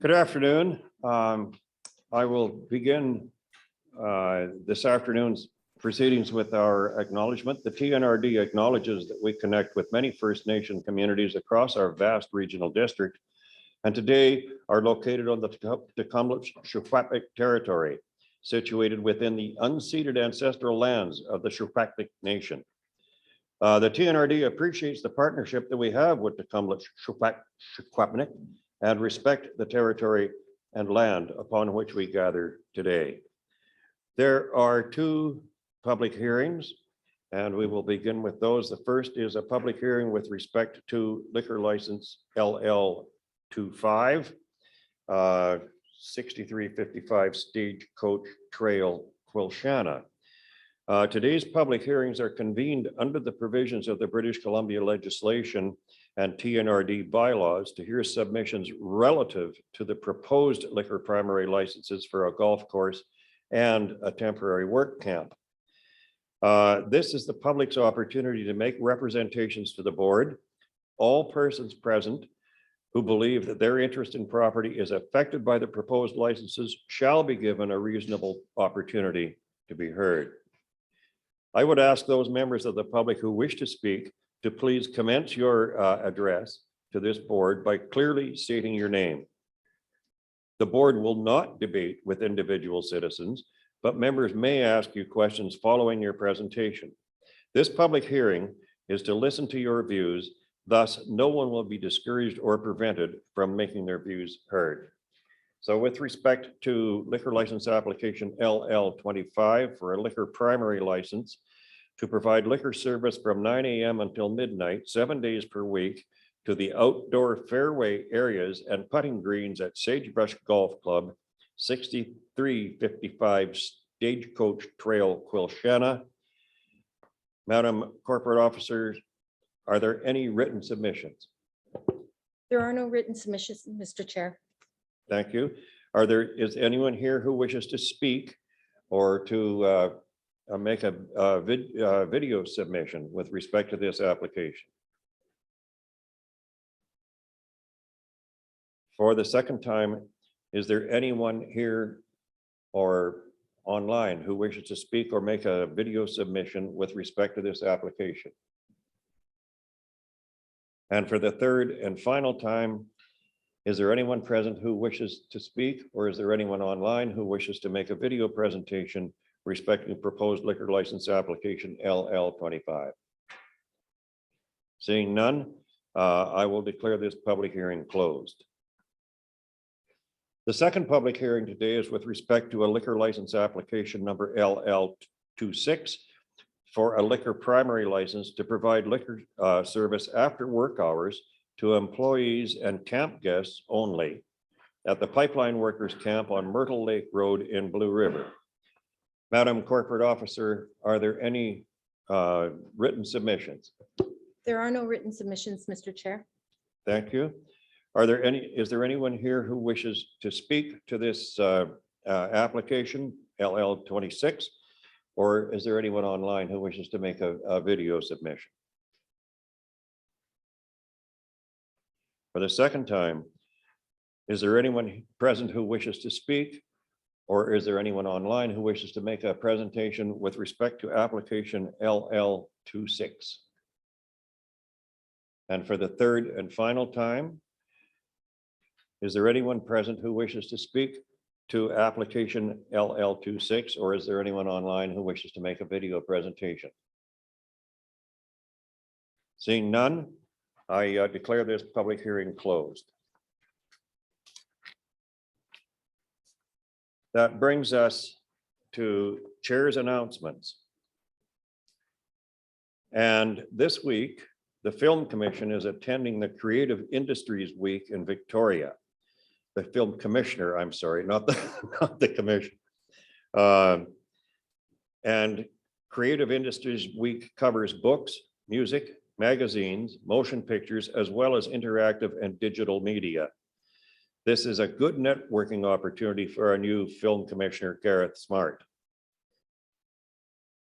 Good afternoon. I will begin this afternoon's proceedings with our acknowledgement. The TNRD acknowledges that we connect with many First Nation communities across our vast regional district, and today are located on the Tecumseh territory, situated within the unceded ancestral lands of the Secwepemc Nation. The TNRD appreciates the partnership that we have with Tecumseh Secwepemc and respect the territory and land upon which we gather today. There are two public hearings, and we will begin with those. The first is a public hearing with respect to liquor license LL25, 6355 Stagecoach Trail, Quilchana. Today's public hearings are convened under the provisions of the British Columbia legislation and TNRD bylaws to hear submissions relative to the proposed liquor primary licenses for a golf course and a temporary work camp. This is the public's opportunity to make representations to the board. All persons present who believe that their interest in property is affected by the proposed licenses shall be given a reasonable opportunity to be heard. I would ask those members of the public who wish to speak to please commence your address to this board by clearly stating your name. The board will not debate with individual citizens, but members may ask you questions following your presentation. This public hearing is to listen to your views, thus no one will be discouraged or prevented from making their views heard. So with respect to liquor license application LL25 for a liquor primary license to provide liquor service from 9 a.m. until midnight, 7 days per week, to the outdoor fairway areas and putting greens at Sagebrush Golf Club, 6355 Stagecoach Trail, Quilchana. Madam Corporate Officer, are there any written submissions? There are no written submissions, Mr. Chair. Thank you. Is anyone here who wishes to speak or to make a video submission with respect to this application? For the second time, is there anyone here or online who wishes to speak or make a video submission with respect to this application? And for the third and final time, is there anyone present who wishes to speak, or is there anyone online who wishes to make a video presentation respecting proposed liquor license application LL25? Seeing none, I will declare this public hearing closed. The second public hearing today is with respect to a liquor license application number LL26 for a liquor primary license to provide liquor service after work hours to employees and camp guests only at the Pipeline Workers Camp on Myrtle Lake Road in Blue River. Madam Corporate Officer, are there any written submissions? There are no written submissions, Mr. Chair. Thank you. Is there anyone here who wishes to speak to this application LL26? Or is there anyone online who wishes to make a video submission? For the second time, is there anyone present who wishes to speak? Or is there anyone online who wishes to make a presentation with respect to application LL26? And for the third and final time, is there anyone present who wishes to speak to application LL26, or is there anyone online who wishes to make a video presentation? Seeing none, I declare this public hearing closed. That brings us to chair's announcements. And this week, the Film Commission is attending the Creative Industries Week in Victoria. The Film Commissioner, I'm sorry, not the commission. And Creative Industries Week covers books, music, magazines, motion pictures, as well as interactive and digital media. This is a good networking opportunity for our new film commissioner, Gareth Smart.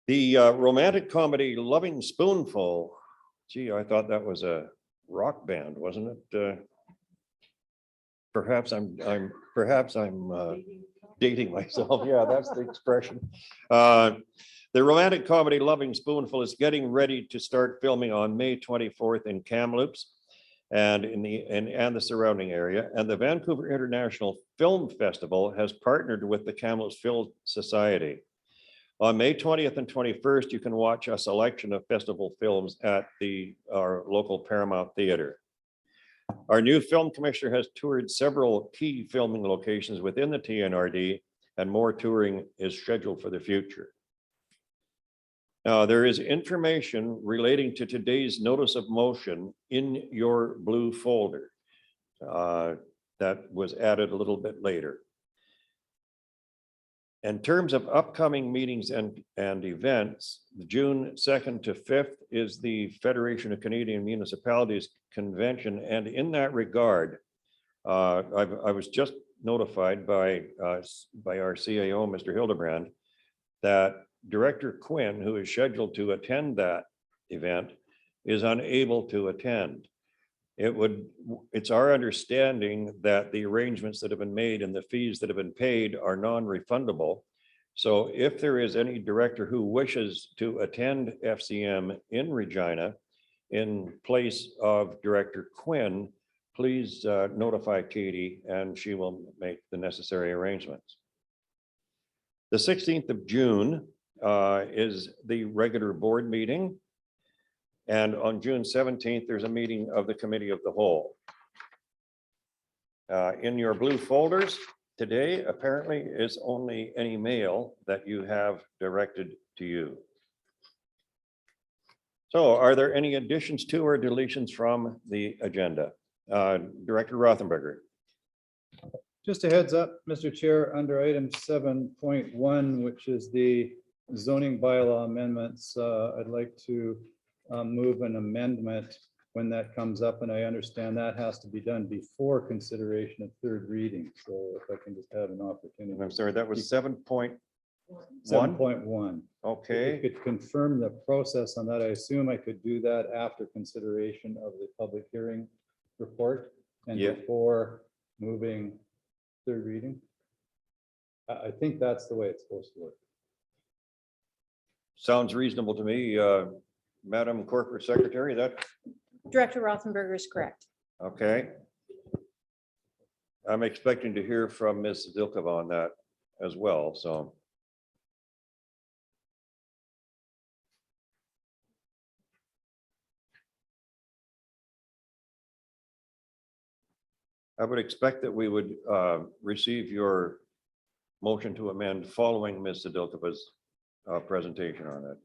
The romantic comedy Loving Spoonful. Gee, I thought that was a rock band, wasn't it? Perhaps I'm dating myself. Yeah, that's the expression. The romantic comedy Loving Spoonful is getting ready to start filming on May 24th in Kamloops and in the surrounding area. And the Vancouver International Film Festival has partnered with the Kamloops Film Society. On May 20th and 21st, you can watch a selection of festival films at our local Paramount Theater. Our new film commissioner has toured several key filming locations within the TNRD, and more touring is scheduled for the future. Now, there is information relating to today's notice of motion in your blue folder that was added a little bit later. In terms of upcoming meetings and events, June 2nd to 5th is the Federation of Canadian Municipalities Convention. And in that regard, I was just notified by our CAO, Mr. Hildebrand, that Director Quinn, who is scheduled to attend that event, is unable to attend. It's our understanding that the arrangements that have been made and the fees that have been paid are non-refundable. So if there is any director who wishes to attend FCM in Regina in place of Director Quinn, please notify Katie and she will make the necessary arrangements. The 16th of June is the regular board meeting. And on June 17th, there's a meeting of the Committee of the Whole. In your blue folders today, apparently, is only any mail that you have directed to you. So are there any additions to or deletions from the agenda? Director Rothenberger. Just a heads up, Mr. Chair, under item 7.1, which is the zoning bylaw amendments, I'd like to move an amendment when that comes up, and I understand that has to be done before consideration of third reading. So if I can just have an opportunity. I'm sorry, that was 7.1. 7.1. Okay. If you could confirm the process on that, I assume I could do that after consideration of the public hearing report and Yeah. before moving third reading. I think that's the way it's supposed to work. Sounds reasonable to me, Madam Corporate Secretary. That Director Rothenberger is correct. okay? I'm expecting to hear from Ms. Zilkova on that as well, so. I would expect that we would receive your motion to amend following Ms. Zilkova's presentation on it.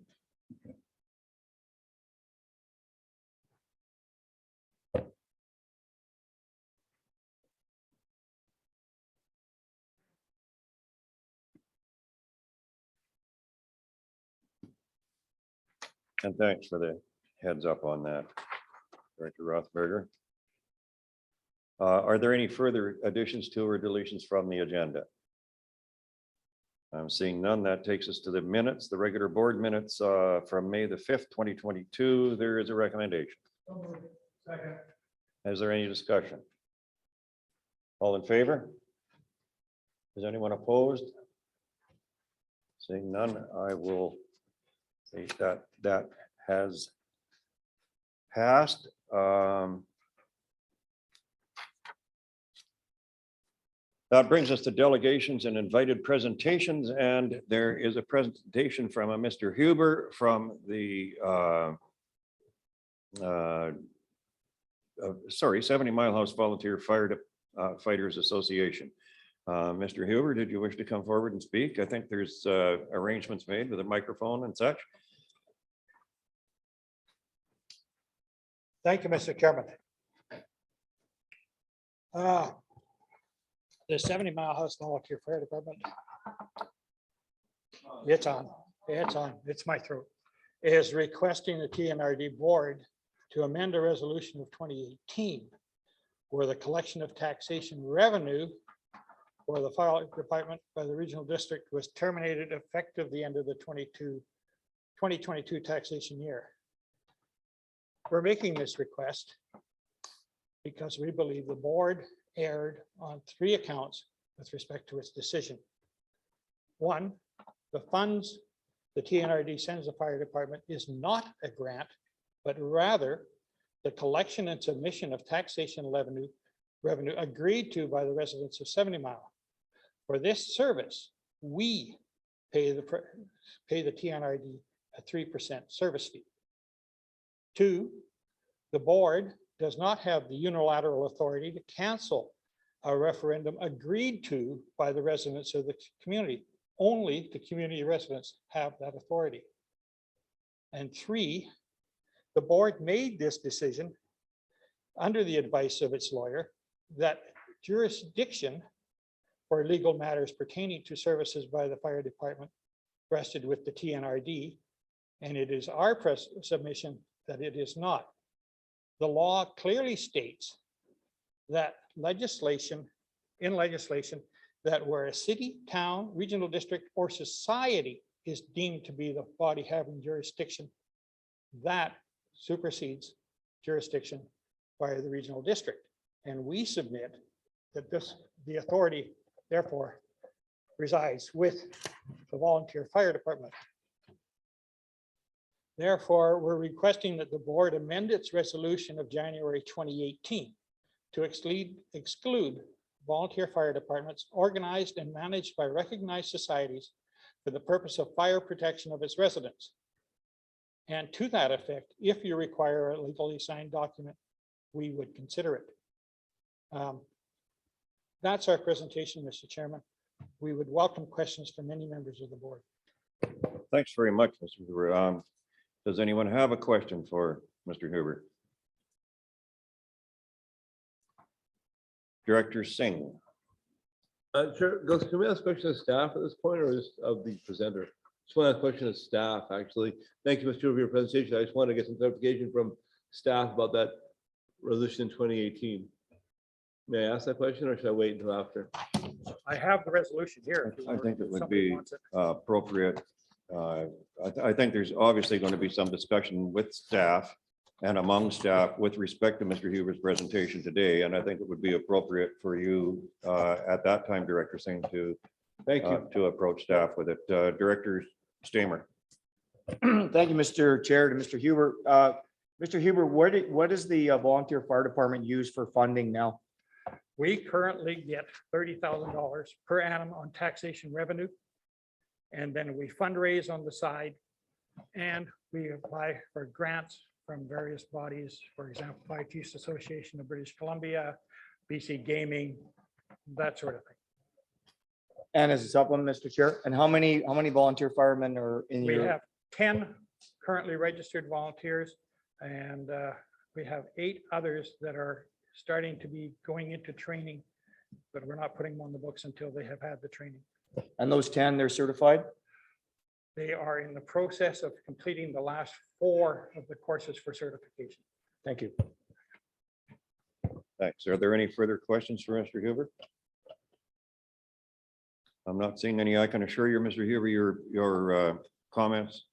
And thanks for the heads up on that, Director Rothberger. Are there any further additions to or deletions from the agenda? I'm seeing none. That takes us to the minutes, the regular board minutes from May the 5th, 2022. There is a recommendation. Second. Is there any discussion? All in favor? Is anyone opposed? Seeing none, I will say that that has passed. That brings us to delegations and invited presentations, and there is a presentation from a Mr. Huber from the 70 Mile House Volunteer Fighters Association. Mr. Huber, did you wish to come forward and speak? I think there's arrangements made with a microphone and such. Thank you, Mr. Chairman. The 70 Mile House Volunteer Fire Department. It's on, it's my throat. Is requesting the TNRD board to amend a resolution of 2018 where the collection of taxation revenue for the fire department by the regional district was terminated effective the end of the 2022 taxation year. We're making this request because we believe the board erred on 3 accounts with respect to its decision. 1, the funds the TNRD sends the fire department is not a grant, but rather the collection and submission of taxation revenue agreed to by the residents of 70 Mile. For this service, we pay the TNRD a 3% service fee. 2, the board does not have the unilateral authority to cancel a referendum agreed to by the residents of the community. Only the community residents have that authority. And 3, the board made this decision under the advice of its lawyer that jurisdiction for legal matters pertaining to services by the fire department rested with the TNRD, and it is our submission that it is not. The law clearly states that legislation that where a city, town, regional district, or society is deemed to be the body having jurisdiction, that supersedes jurisdiction by the regional district. And we submit that the authority therefore resides with the volunteer fire department. Therefore, we're requesting that the board amend its resolution of January 2018 to exclude volunteer fire departments organized and managed by recognized societies for the purpose of fire protection of its residents. And to that effect, if you require a legally signed document, we would consider it. That's our presentation, Mr. Chairman. We would welcome questions from any members of the board. Thanks very much, Mr. Huber. Does anyone have a question for Mr. Huber? Director Singh. Sure. Can we ask a question of staff at this point or just of the presenter? Just want to ask a question of staff, actually. Thank you, Mr. Huber, for your presentation. I just want to get some clarification from staff about that resolution in 2018. May I ask that question or should I wait until after? I have the resolution here. I think it would be appropriate. I think there's obviously going to be some discussion with staff and among staff with respect to Mr. Huber's presentation today. And I think it would be appropriate for you at that time, Director Singh, to Thank you. to approach staff with it. Director Stamer. Thank you, Mr. Chair, to Mr. Huber. Mr. Huber, what does the volunteer fire department use for funding now? We currently get $30,000 per annum on taxation revenue. And then we fundraise on the side and we apply for grants from various bodies, for example, Fire Chiefs Association of British Columbia, BC Gaming, that sort of thing. And as a supplement, Mr. Chair, and how many volunteer firemen are in We your? have 10 currently registered volunteers and we have 8 others that are starting to be going into training, but we're not putting them on the books until they have had the training. And those 10, they're certified? They are in the process of completing the last 4 of the courses for certification. Thank you. Thanks. Are there any further questions for Mr. Huber? I'm not seeing any. I can assure you, Mr. Huber, your comments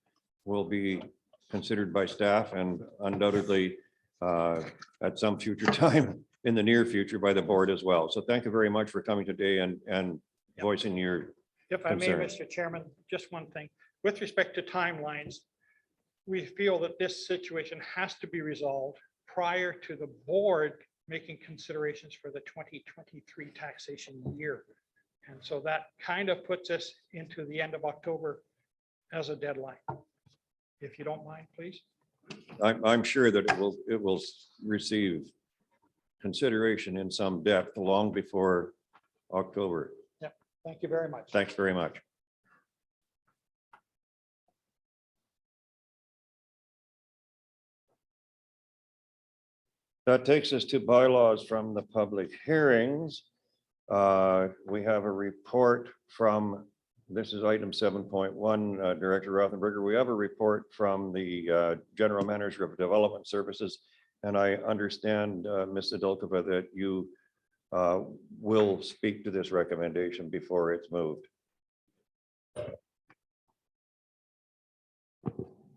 will be considered by staff and undoubtedly at some future time in the near future by the board as well. So thank you very much for coming today and voicing your If I may, concerns. Mr. Chairman, just one thing. With respect to timelines, we feel that this situation has to be resolved prior to the board making considerations for the 2023 taxation year. And so that kind of puts us into the end of October as a deadline. If you don't mind, please. I'm sure that it will receive consideration in some depth long before October. Thank you very much. Thanks very much. That takes us to bylaws from the public hearings. We have a report from, this is item 7.1, Director Rothenberger. We have a report from the General Manager of Development Services. And I understand, Ms. Adolkova, that you will speak to this recommendation before it's moved.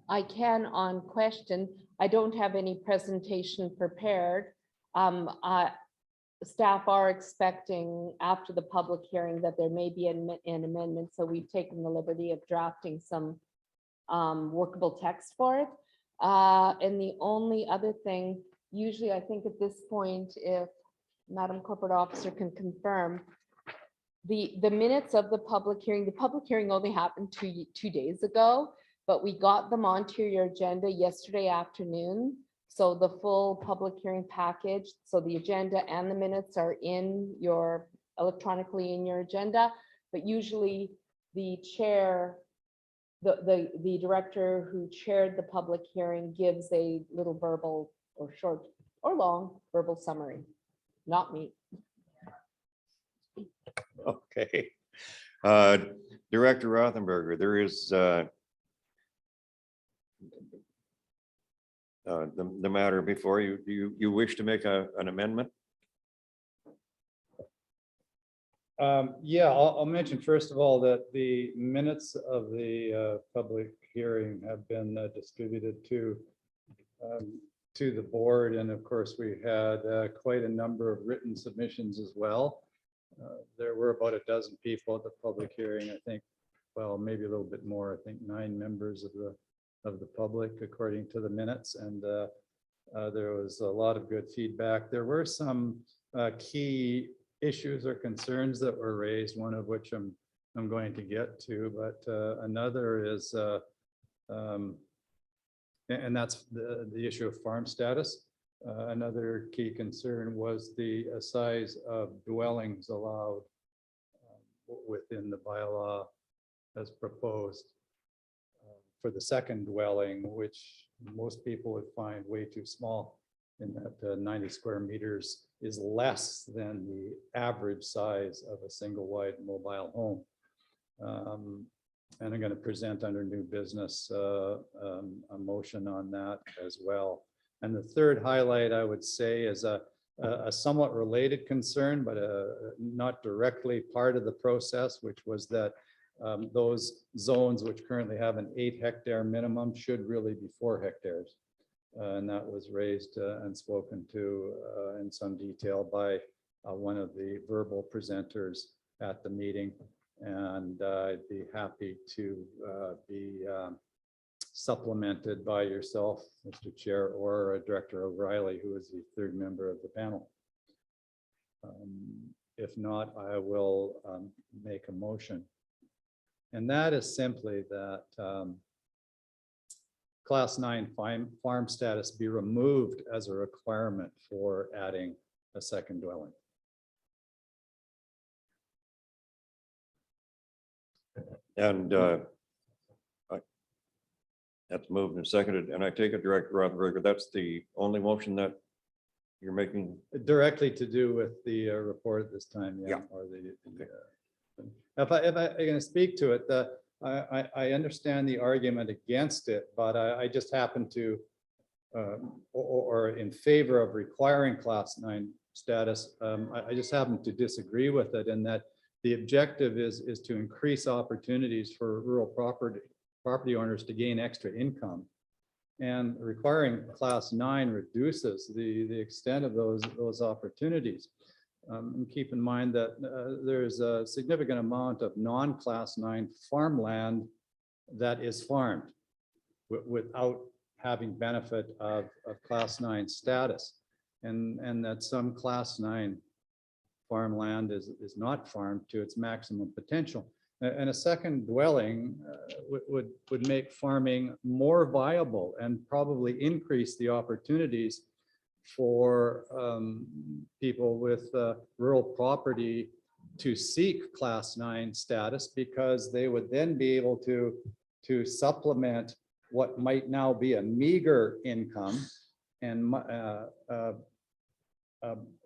I can on question. I don't have any presentation prepared. Staff are expecting after the public hearing that there may be an amendment, so we've taken the liberty of drafting some workable text for it. And the only other thing, usually I think at this point, if Madam Corporate Officer can confirm, the minutes of the public hearing only happened two days ago, but we got them onto your agenda yesterday afternoon. So the full public hearing package, so the agenda and the minutes are in your electronically in your agenda, but usually the chair, the director who chaired the public hearing gives a little verbal or short or long verbal summary, not me. Okay. Director Rothenberger, there is the matter before you. You wish to make an amendment? Yeah, I'll mention first of all that the minutes of the public hearing have been distributed to the board. And of course, we had quite a number of written submissions as well. There were about a dozen people at the public hearing, I think, well, maybe a little bit more, I think 9 members of the public, according to the minutes. And there was a lot of good feedback. There were some key issues or concerns that were raised, one of which I'm going to get to, but another is, and that's the issue of farm status. Another key concern was the size of dwellings allowed within the bylaw as proposed for the second dwelling, which most people would find way too small, in that 90 square meters is less than the average size of a single wide mobile home. And I'm going to present under new business a motion on that as well. And the third highlight, I would say, is a somewhat related concern, but not directly part of the process, which was that those zones which currently have an 8-hectare minimum should really be 4 hectares. And that was raised and spoken to in some detail by one of the verbal presenters at the meeting. And I'd be happy to be supplemented by yourself, Mr. Chair, or Director O'Reilly, who is the third member of the panel. If not, I will make a motion. And that is simply that Class 9 farm status be removed as a requirement for adding a second dwelling. And that's moved and seconded. And I take it, Director Rothenberger, that's the only motion that you're making? Directly to do with the report at this time, yeah. Yeah. Or if I'm going to speak to it, I understand the argument against it, but I just happen to, or in favor of requiring Class 9 status, I just happen to disagree with it, in that the objective is to increase opportunities for rural property owners to gain extra income. And requiring Class 9 reduces the extent of those opportunities. And keep in mind that there's a significant amount of non-Class 9 farmland that is farmed without having benefit of Class 9 status, and that some Class 9 farmland is not farmed to its maximum potential. And a second dwelling would make farming more viable and probably increase the opportunities for people with rural property to seek class 9 status, because they would then be able to supplement what might now be a meager income and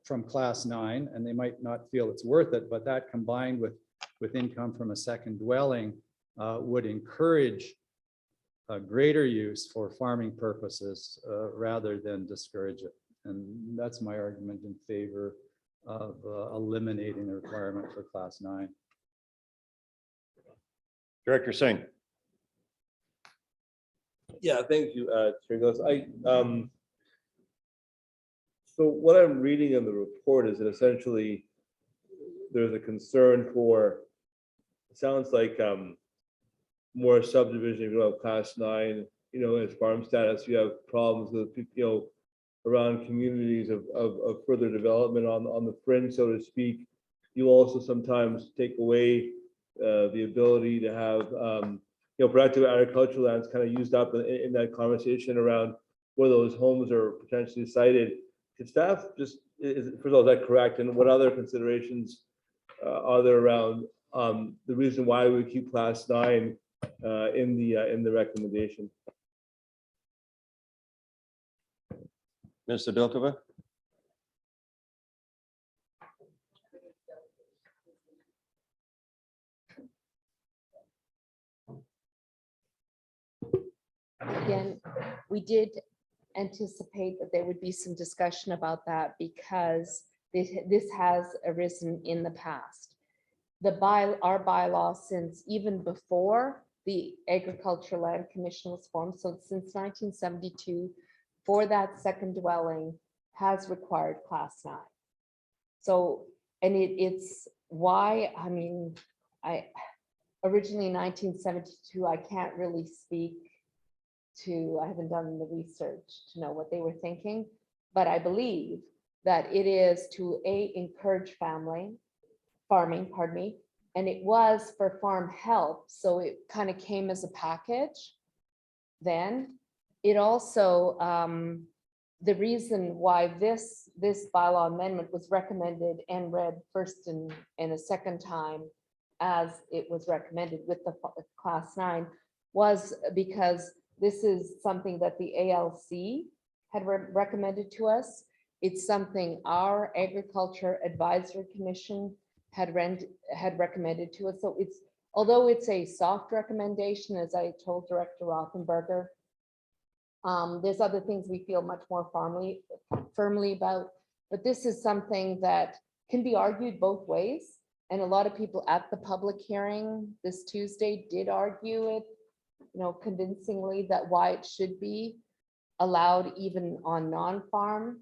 from class 9, and they might not feel it's worth it, but that combined with income from a second dwelling would encourage a greater use for farming purposes rather than discourage it. And that's my argument in favor of eliminating the requirement for class 9. Director Singh. Yeah, thank you, Chair Gillis. So what I'm reading in the report is that essentially there's a concern for, it sounds like more subdivision, if you have class 9, as farm status, you have problems with, around communities of further development on the fringe, so to speak. You also sometimes take away the ability to have, productive agricultural lands kind of used up in that conversation around where those homes are potentially sited. Could staff just, first of all, is that correct? And what other considerations are there around the reason why we keep class 9 in the recommendation? Mr. Dilkova. Again, we did anticipate that there would be some discussion about that because this has arisen in the past. Our bylaw, since even before the Agricultural Land Commission was formed, so since 1972, for that second dwelling has required class 9. So, and it's why, originally 1972, I can't really speak to, I haven't done the research to know what they were thinking, but I believe that it is to encourage farming, and it was for farm help, so it kind of came as a package. Then it also, the reason why this bylaw amendment was recommended and read first and a second time as it was recommended with the class 9 was because this is something that the ALC had recommended to us. It's something our Agriculture Advisory Commission had recommended to us. So it's, although it's a soft recommendation, as I told Director Rothenberger, there's other things we feel much more firmly about, but this is something that can be argued both ways. And a lot of people at the public hearing this Tuesday did argue it, convincingly, that why it should be allowed even on non-farm.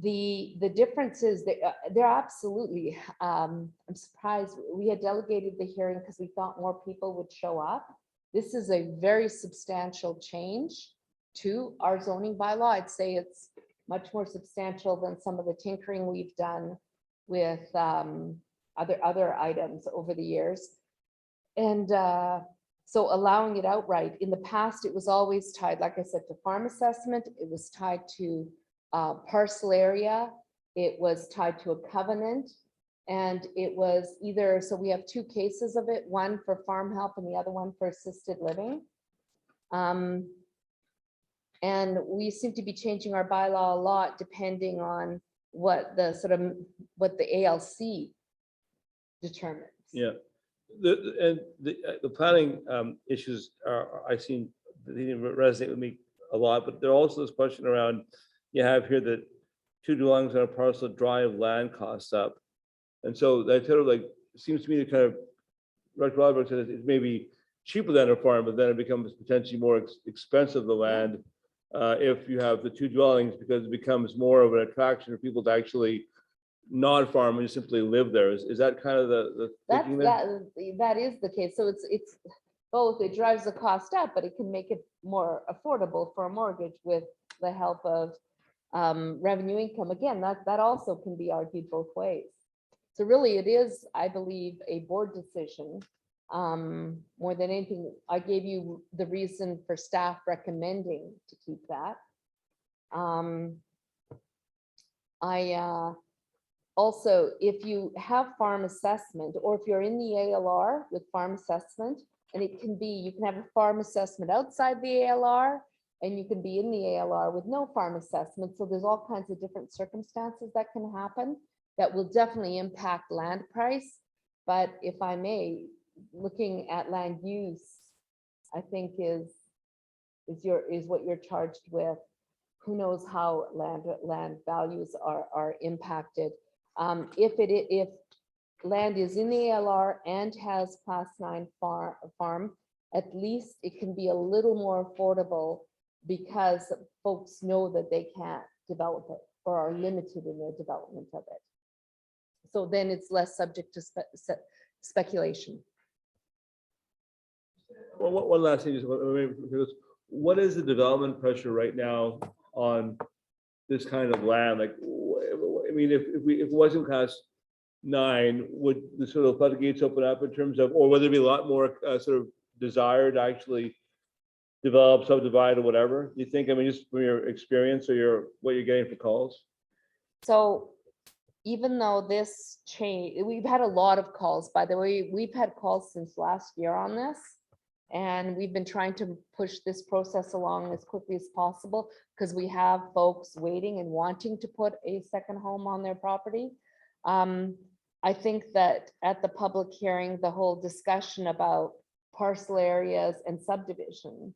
The difference is that they're absolutely, I'm surprised, we had delegated the hearing because we thought more people would show up. This is a very substantial change to our zoning bylaw. I'd say it's much more substantial than some of the tinkering we've done with other items over the years. And so allowing it outright, in the past, it was always tied, like I said, to farm assessment. It was tied to parcel area. It was tied to a covenant. And it was either, so we have two cases of it, one for farm help and the other one for assisted living. And we seem to be changing our bylaw a lot depending on what the ALC determines. Yeah, the planning issues I seen, they resonate with me a lot, but there also this question around, you have here that 2 dwellings on a parcel drive land costs up. And so that sort of like, seems to me to kind of, Dr. Rodberg said it may be cheaper than a farm, but then it becomes potentially more expensive, the land, if you have the 2 dwellings, because it becomes more of an attraction for people to actually not farm and just simply live there. Is that kind of the thinking there? That is the case. So it's both, it drives the cost up, but it can make it more affordable for a mortgage with the help of revenue income. Again, that also can be argued both ways. So really it is, I believe, a board decision. More than anything, I gave you the reason for staff recommending to keep that. also, if you have farm assessment, or if you're in the ALR with farm assessment, and it can be, you can have a farm assessment outside the ALR, and you can be in the ALR with no farm assessment. So there's all kinds of different circumstances that can happen that will definitely impact land price. But if I may, looking at land use, I think is what you're charged with. Who knows how land values are impacted. If land is in the ALR and has class 9 farm, at least it can be a little more affordable because folks know that they can't develop it or are limited in their development of it. So then it's less subject to speculation. Well, one last thing, what is the development pressure right now on this kind of land? Like, I mean, if it wasn't class 9, would the sort of floodgates open up in terms of, or would there be a lot more sort of desire to actually develop, subdivide, or whatever? Do you think? I mean, just from your experience or what you're getting for calls? So even though this change, we've had a lot of calls, by the way, we've had calls since last year on this. And we've been trying to push this process along as quickly as possible because we have folks waiting and wanting to put a second home on their property. I think that at the public hearing, the whole discussion about parcel areas and subdivision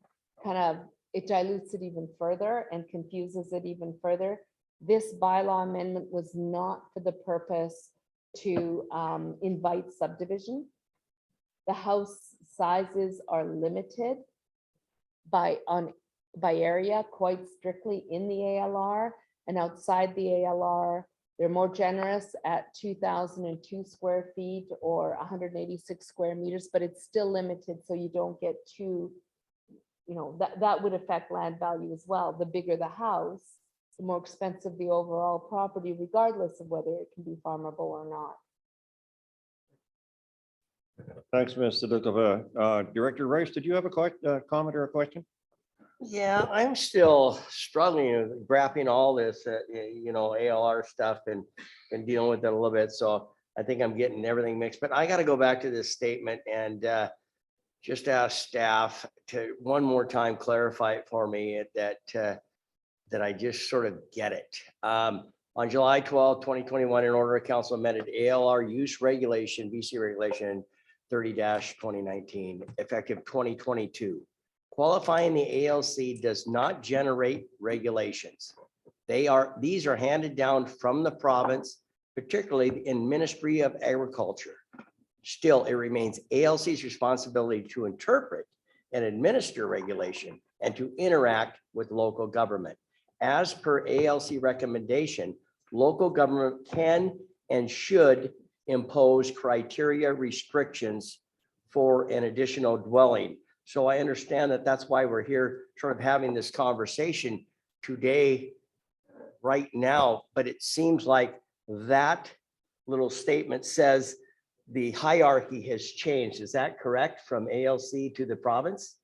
it dilutes it even further and confuses it even further. This bylaw amendment was not for the purpose to invite subdivision. The house sizes are limited by area quite strictly in the ALR, and outside the ALR, they're more generous at 2,002 square feet or 186 square meters, but it's still limited, so you don't get too, that would affect land value as well. The bigger the house, the more expensive the overall property, regardless of whether it can be farmable or not. Thanks, Mr. Nicola. Director Rice, did you have a comment or a question? Yeah, I'm still struggling with grappling all this, ALR stuff and dealing with it a little bit. So I think I'm getting everything mixed, but I got to go back to this statement and just ask staff to one more time clarify it for me that I just sort of get it. On July 12, 2021, in order of council amended ALR use regulation, BC regulation 30-2019, effective 2022. Qualifying the ALC does not generate regulations. These are handed down from the province, particularly in Ministry of Agriculture. Still, it remains ALC's responsibility to interpret and administer regulation and to interact with local government. As per ALC recommendation, local government can and should impose criteria restrictions for an additional dwelling. So I understand that that's why we're here sort of having this conversation today, right now, but it seems like that little statement says the hierarchy has changed. Is that correct from ALC to the province?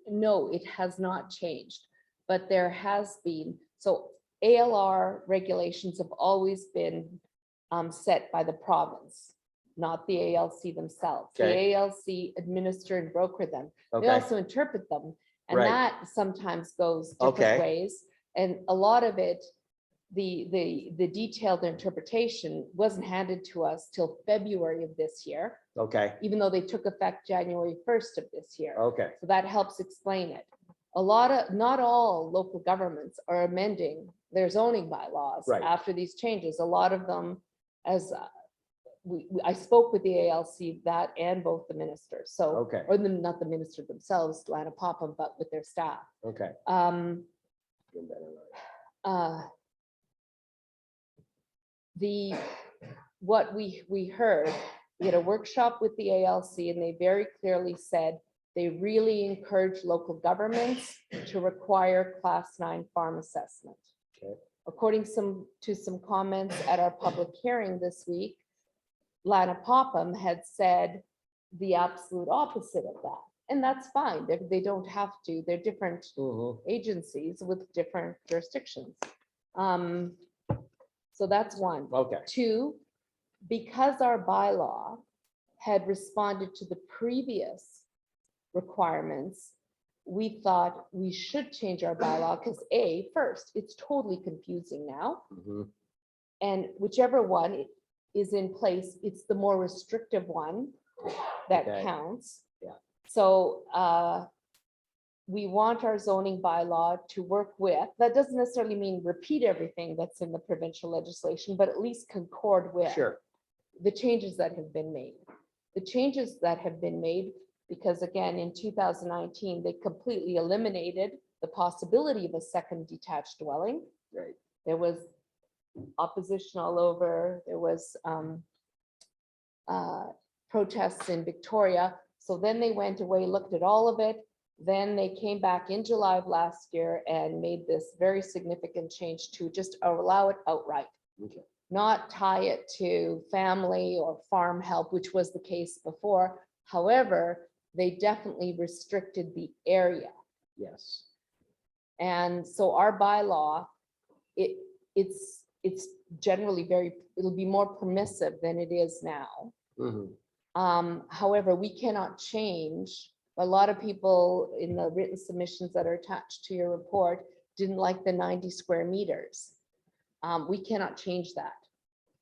No, it has not changed, but there has been, so ALR regulations have always been set by the province, not the ALC themselves. Okay. The ALC administer and broker them. They Okay. also interpret them, and Right. that sometimes goes different Okay. ways. And a lot of it, the detailed interpretation wasn't handed to us till February of this year, Okay, even though they took effect January 1st of this year. okay, So that helps explain it. Not all local governments are amending their zoning bylaws Right. after these changes. A lot of them, as I spoke with the ALC, that and both the ministers. So, okay, or not the minister themselves, Lana Popham, but with their staff. okay. What we heard, we had a workshop with the ALC, and they very clearly said they really encourage local governments to require class 9 farm assessment. Okay. According to some comments at our public hearing this week, Lana Popham had said the absolute opposite of that. And that's fine. They don't have to. They're different Mhm. agencies with different jurisdictions. So that's one. Okay, Two, because our bylaw had responded to the previous requirements, we thought we should change our bylaw because first, it's totally confusing now. mhm, And whichever one is in place, it's the more restrictive one that Okay. counts. Yeah. So we want our zoning bylaw to work with, that doesn't necessarily mean repeat everything that's in the provincial legislation, but at least concord with sure, the changes that have been made. The changes that have been made, because again, in 2019, they completely eliminated the possibility of a second detached dwelling. right, There was opposition all over. There was protests in Victoria. So then they went away, looked at all of it. Then they came back in July of last year and made this very significant change to just allow it outright. Okay. Not tie it to family or farm help, which was the case before. However, they definitely restricted the area. yes, And so our bylaw, it's generally it'll be more permissive than it is now. mhm, However, we cannot change. A lot of people in the written submissions that are attached to your report didn't like the 90 square meters. We cannot change that.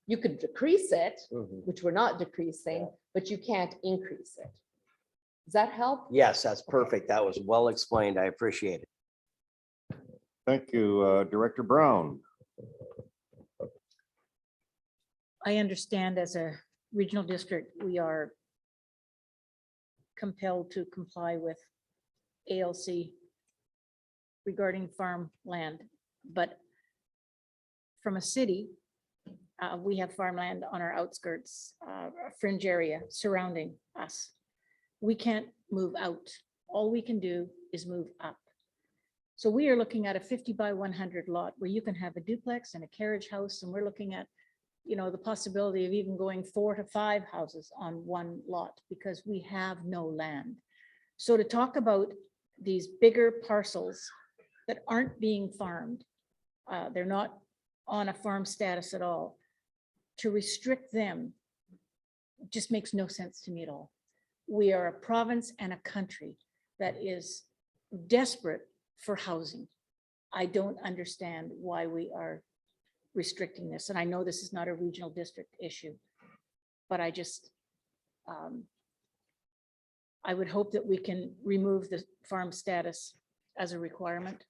You could decrease it, mhm. which we're not decreasing, but you can't increase it. Does that help? Yes, that's perfect. That was well explained. I appreciate it. Thank you, Director Brown. I understand as a regional district, we are compelled to comply with ALC regarding farmland, but from a city, we have farmland on our outskirts, a fringe area surrounding us. We can't move out. All we can do is move up. So we are looking at a 50 by 100 lot where you can have a duplex and a carriage house, and we're looking at, you know, the possibility of even going 4 to 5 houses on one lot because we have no land. So to talk about these bigger parcels that aren't being farmed, they're not on a farm status at all, to restrict them just makes no sense to me at all. We are a province and a country that is desperate for housing. I don't understand why we are restricting this. And I know this is not a regional district issue, but I just, I would hope that we can remove the farm status as a requirement.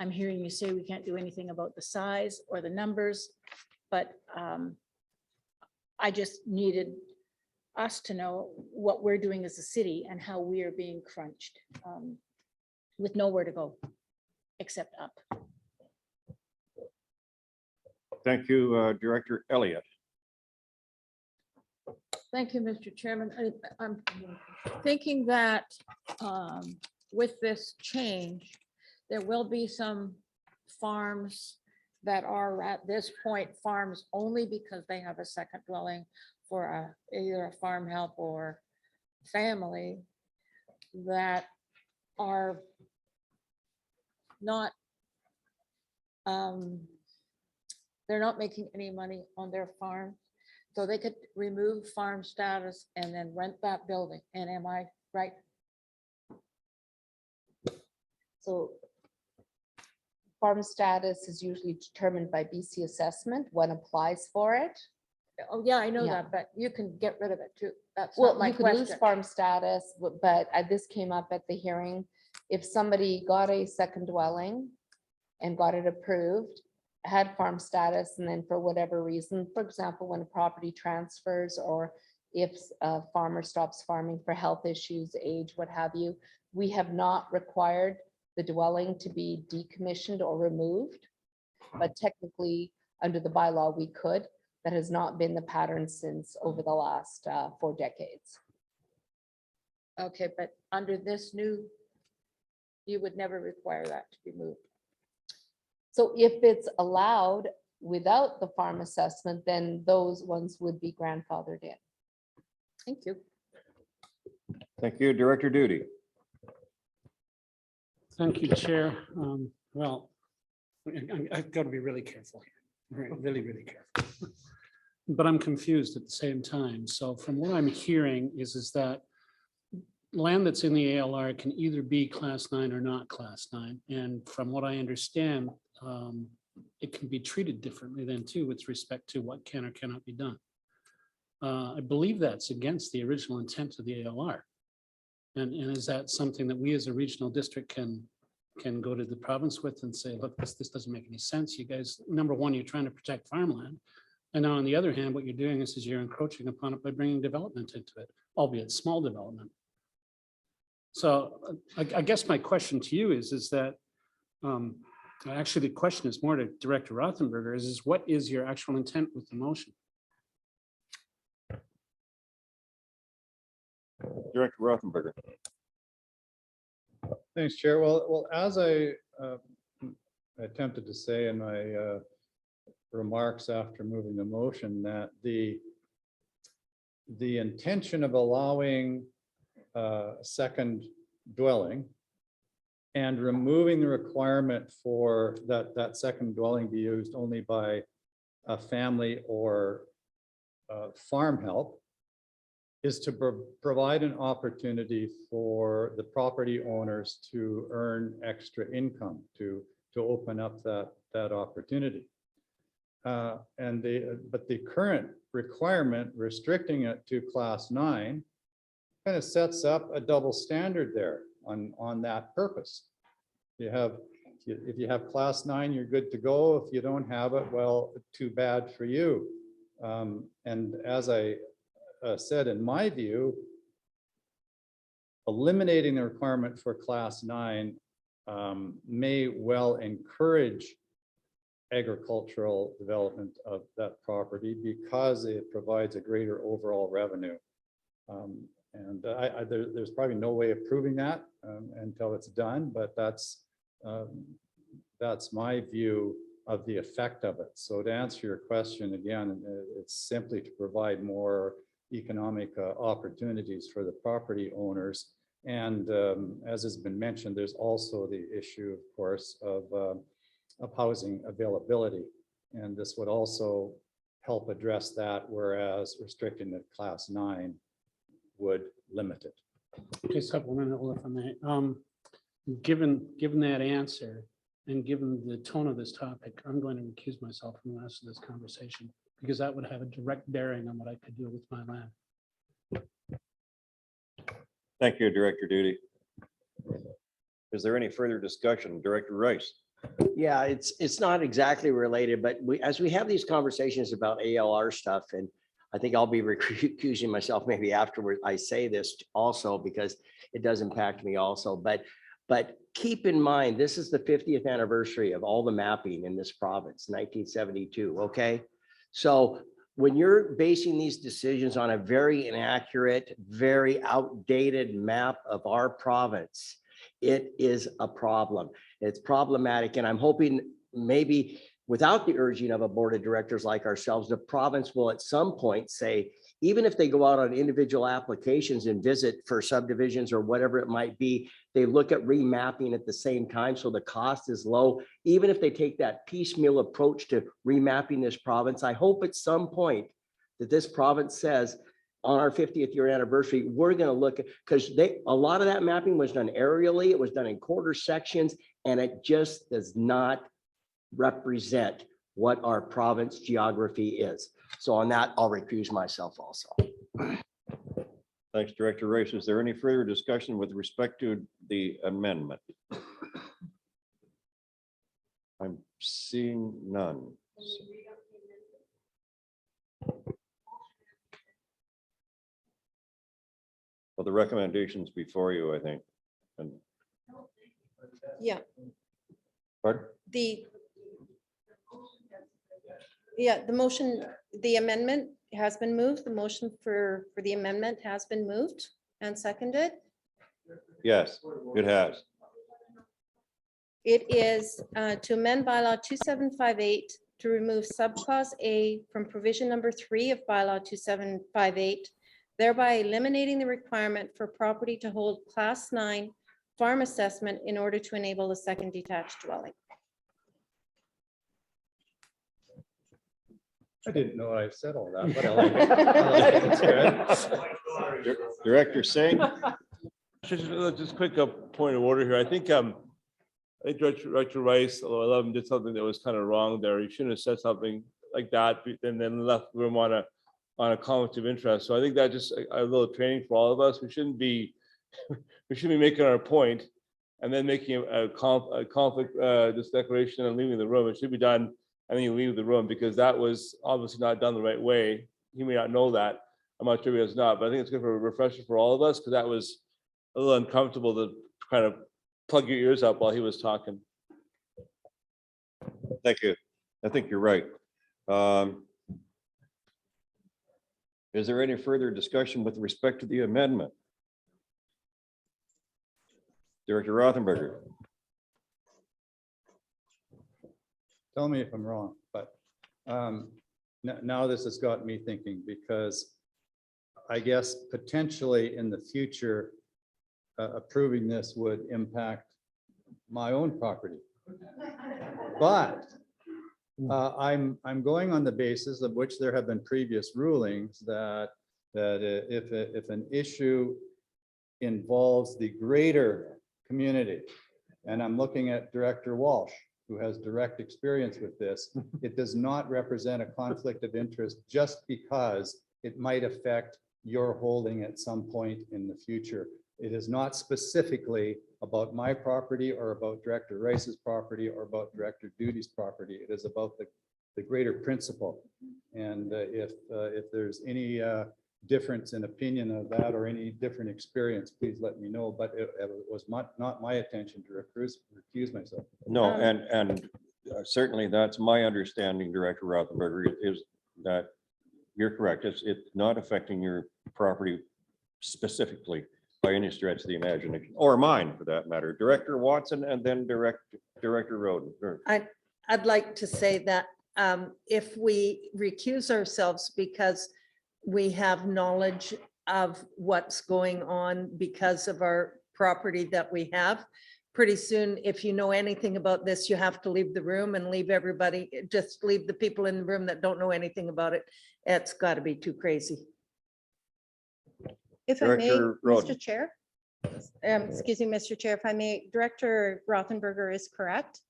I'm hearing you say we can't do anything about the size or the numbers, but I just needed us to know what we're doing as a city and how we are being crunched with nowhere to go except up. Thank you, Director Elliott. Thank you, Mr. Chairman. I'm thinking that with this change, there will be some farms that are at this point farms only because they have a second dwelling for either a farm help or family that are not, they're not making any money on their farm. So they could remove farm status and then rent that building. And am I right? So farm status is usually determined by BC assessment, one applies for it. Oh, yeah, I know Yeah. that, but you can get rid of it too. That's not Well, my you could lose question. farm status, but this came up at the hearing. If somebody got a second dwelling and got it approved, had farm status, and then for whatever reason, for example, when a property transfers, or if a farmer stops farming for health issues, age, what have you, we have not required the dwelling to be decommissioned or removed. But technically, under the bylaw, we could. That has not been the pattern since over the last 4 decades. Okay, but under this new, you would never require that to be moved. So if it's allowed without the farm assessment, then those ones would be grandfathered in. Thank you. Thank you, Director Duty. Thank you, Chair. Well, I've got to be really careful here, really, really careful. But I'm confused at the same time. So from what I'm hearing is that land that's in the ALR can either be class 9 or not class 9. And from what I understand, it can be treated differently then too with respect to what can or cannot be done. I believe that's against the original intent of the ALR. And is that something that we as a regional district can go to the province with and say, look, this doesn't make any sense. You guys, number one, you're trying to protect farmland. And now on the other hand, what you're doing is you're encroaching upon it by bringing development into it, albeit small development. So I guess my question to you is that actually the question is more to Director Rothenberger is what is your actual intent with the motion? Director Rothenberger. Thanks, Chair. Well, as I attempted to say in my remarks after moving the motion, that the intention of allowing a second dwelling and removing the requirement for that second dwelling be used only by a family or farm help is to provide an opportunity for the property owners to earn extra income, to open up that opportunity. But the current requirement restricting it to class 9 kind of sets up a double standard there on that purpose. If you have class 9, you're good to go. If you don't have it, well, too bad for you. And as I said, in my view, eliminating the requirement for class 9 may well encourage agricultural development of that property because it provides a greater overall revenue. There's probably no way of proving that until it's done, but that's my view of the effect of it. So to answer your question again, it's simply to provide more economic opportunities for the property owners. And as has been mentioned, there's also the issue, of course, of housing availability. And this would also help address that, whereas restricting the class 9 would limit it. Okay, supplemental if I may. Given that answer and given the tone of this topic, I'm going to recuse myself from the rest of this conversation because that would have a direct bearing on what I could do with my land. Thank you, Director Duty. Is there any further discussion? Director Rice. Yeah, it's not exactly related, but as we have these conversations about ALR stuff, and I think I'll be recusing myself maybe afterward. I say this also because it does impact me also, but keep in mind, this is the 50th anniversary of all the mapping in this province, 1972, okay? So when you're basing these decisions on a very inaccurate, very outdated map of our province, it is a problem. It's problematic, and I'm hoping maybe without the urging of a board of directors like ourselves, the province will at some point say, even if they go out on individual applications and visit for subdivisions or whatever it might be, they look at remapping at the same time so the cost is low. Even if they take that piecemeal approach to remapping this province, I hope at some point that this province says, on our 50th year anniversary, we're going to look at, because a lot of that mapping was done aerially, it was done in quarter sections, and it just does not represent what our province geography is. So on that, I'll recuse myself also. Thanks, Director Rice. Is there any further discussion with respect to the amendment? I'm seeing none. Well, the recommendations before you, I think. And Yeah, pardon? the motion, the amendment has been moved. The motion for the amendment has been moved and seconded. Yes, it has. It is to amend bylaw 2758 to remove subclause A from provision number 3 of bylaw 2758, thereby eliminating the requirement for property to hold class 9 farm assessment in order to enable a second detached dwelling. I didn't know I said all that, but I like it. I like it. It's good. Director Singh? Just quick point of order here. I think Director Rice, although I love him, did something that was kind of wrong there. He shouldn't have said something like that and then left room on a conflict of interest. So I think that just a little training for all of us. We shouldn't be making our point and then making a conflict this declaration and leaving the room. It should be done and then you leave the room, because that was obviously not done the right way. He may not know that. I'm not sure he has not, but I think it's good for a refresher for all of us, because that was a little uncomfortable to kind of plug your ears up while he was talking. Thank you. I think you're right. Is there any further discussion with respect to the amendment? Director Rothenberger? Tell me if I'm wrong, but now this has got me thinking, because I guess potentially in the future, approving this would impact my own property. But I'm going on the basis of which there have been previous rulings that if an issue involves the greater community, and I'm looking at Director Walsh, who has direct experience with this, it does not represent a conflict of interest just because it might affect your holding at some point in the future. It is not specifically about my property or about Director Rice's property or about Director Duty's property. It is about the greater principle. And if there's any difference in opinion of that or any different experience, please let me know. But it was not my intention to recuse myself. No, and certainly that's my understanding, Director Rothenberger, is that you're correct. It's not affecting your property specifically by any stretch of the imagination, or mine for that matter. Director Watson and then Director Roden. I'd like to say that if we recuse ourselves because we have knowledge of what's going on because of our property that we have, pretty soon, if you know anything about this, you have to leave the room and leave everybody, just leave the people in the room that don't know anything about it. It's got to be too crazy. If I may, Director Roden. Mr. Chair, excuse me, Mr. Chair, if I may, Director Rothenberger is correct.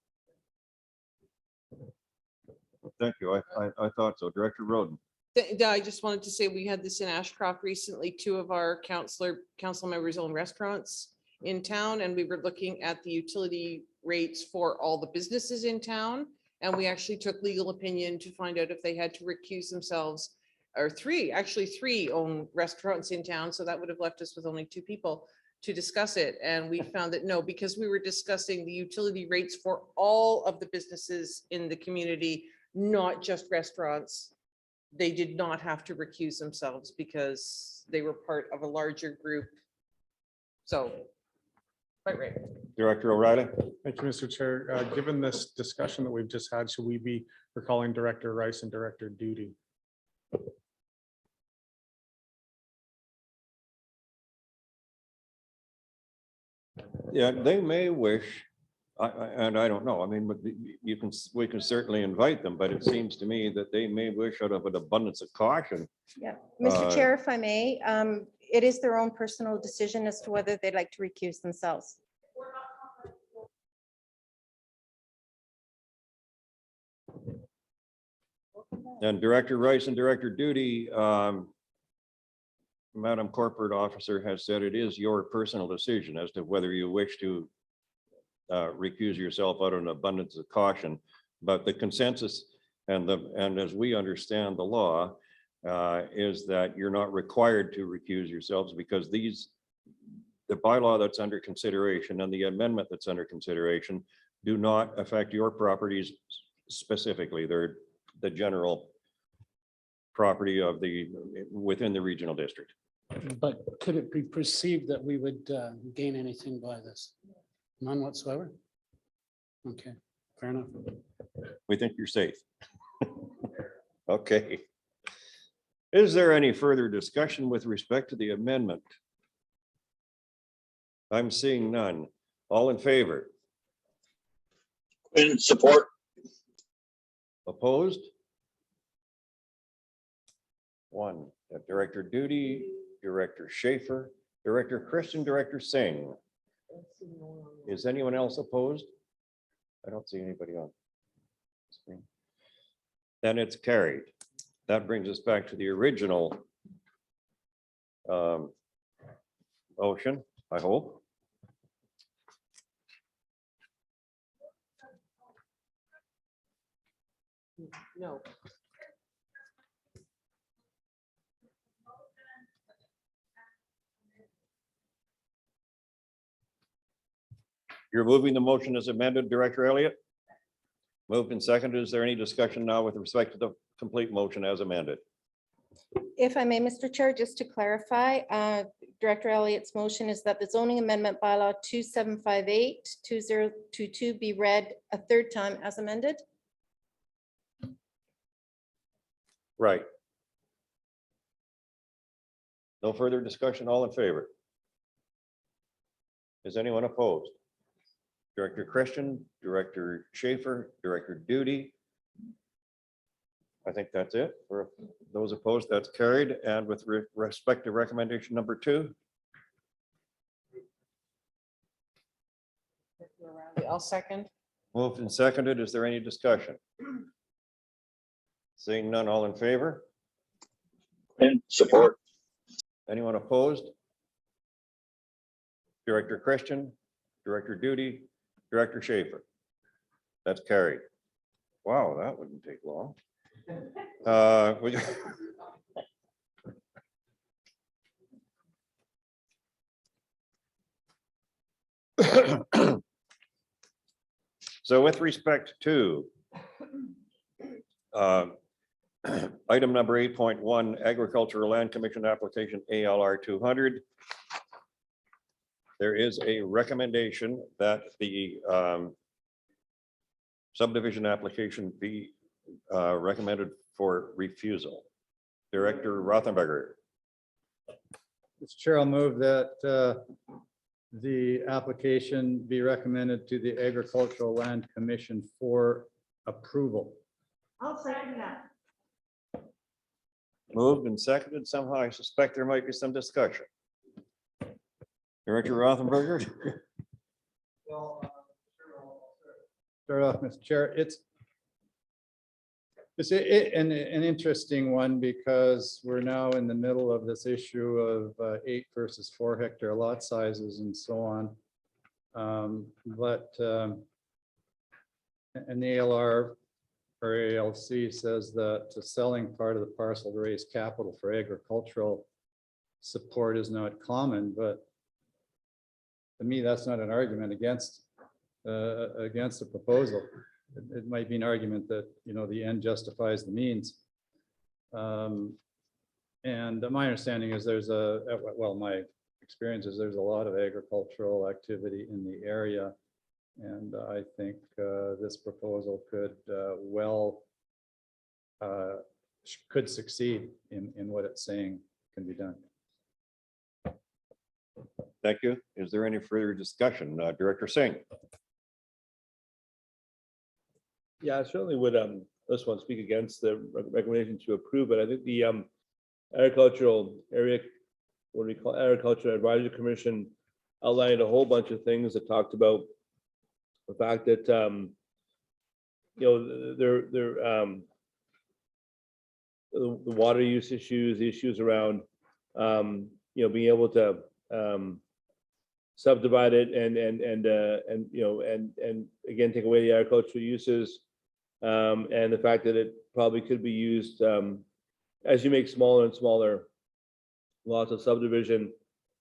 Thank you. I thought so. Director Roden. I just wanted to say we had this in Ashcroft recently. Two of our council members own restaurants in town, and we were looking at the utility rates for all the businesses in town. And we actually took legal opinion to find out if they had to recuse themselves, or three own restaurants in town. So that would have left us with only two people to discuss it. And we found that no, because we were discussing the utility rates for all of the businesses in the community, not just restaurants, they did not have to recuse themselves because they were part of a larger group. So, quite right. Director O'Reilly. Thank you, Mr. Chair. Given this discussion that we've just had, should we be recalling Director Rice and Director Duty? Yeah, they may wish, and I don't know. I mean, but we can certainly invite them, but it seems to me that they may wish, out of an abundance of caution. Yeah, Mr. Chair, if I may, it is their own personal decision as to whether they'd like to recuse themselves. And Director Rice and Director Duty, Madam Corporate Officer has said it is your personal decision as to whether you wish to recuse yourself out of an abundance of caution. But the consensus and as we understand the law is that you're not required to recuse yourselves, because the bylaw that's under consideration and the amendment that's under consideration do not affect your properties specifically. They're the general property of within the regional district. But could it be perceived that we would gain anything by this? None whatsoever? Okay, fair enough. We think you're safe. Okay. Is there any further discussion with respect to the amendment? I'm seeing none. All in favor? In support. Opposed? One, Director Duty, Director Schaefer, Director Christian, Director Singh. Is anyone else opposed? I don't see anybody on screen. Then it's carried. That brings us back to the original motion, I hope. No. You're moving the motion as amended, Director Elliott? Moved and seconded. Is there any discussion now with respect to the complete motion as amended? If I may, Mr. Chair, just to clarify, Director Elliott's motion is that the zoning amendment bylaw 2758-2022 be read a third time as amended. Right. No further discussion, all in favor? Is anyone opposed? Director Christian, Director Schaefer, Director Duty. I think that's it. For those opposed, that's carried. And with respect to recommendation number 2, I'll second. moved and seconded. Is there any discussion? Seeing none, all in favor? And support. Anyone opposed? Director Christian, Director Duty, Director Schaefer. That's carried. Wow, that wouldn't take long. So with respect to item number 8.1, Agricultural Land Commission application ALR 200. There is a recommendation that the subdivision application be recommended for refusal. Director Rothenberger. Mr. Chair, I'll move that the application be recommended to the Agricultural Land Commission for approval. I'll second that. Moved and seconded. Somehow I suspect there might be some discussion. Director Rothenberger. Start off, Mr. Chair. It's an interesting one because we're now in the middle of this issue of 8 versus 4 hectare lot sizes and so on. And the ALR or ALC says that the selling part of the parcel to raise capital for agricultural support is not common, but to me, that's not an argument against the proposal. It might be an argument that, you know, the end justifies the means. And my understanding is my experience is there's a lot of agricultural activity in the area. And I think this proposal could succeed in what it's saying can be done. Thank you. Is there any further discussion? Director Singh. Yeah, I certainly would, this one speak against the recommendation to approve, but I think the agricultural area, what do we call Agricultural Advisory Commission outlined a whole bunch of things that talked about the fact that, you know, the water use issues, the issues around, you know, being able to subdivide it and you know, and again, take away the agricultural uses. And the fact that it probably could be used as you make smaller and smaller lots of subdivision,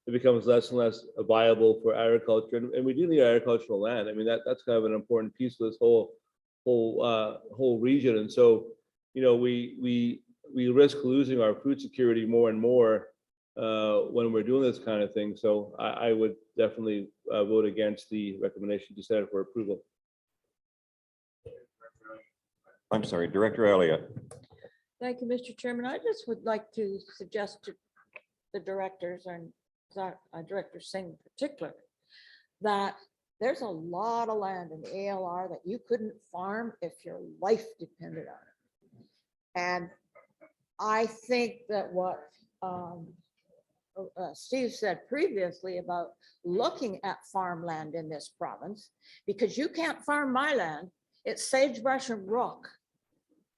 it becomes less and less viable for agriculture. And we do need agricultural land. I mean, that's kind of an important piece of this whole region. And so, you know, we risk losing our food security more and more when we're doing this kind of thing. So I would definitely vote against the recommendation to send it for approval. I'm sorry, Director Elliott. Thank you, Mr. Chairman. I just would like to suggest to the directors and Director Singh in particular, that there's a lot of land in the ALR that you couldn't farm if your life depended on it. And I think that what Steve said previously about looking at farmland in this province, because you can't farm my land, it's sagebrush and rock.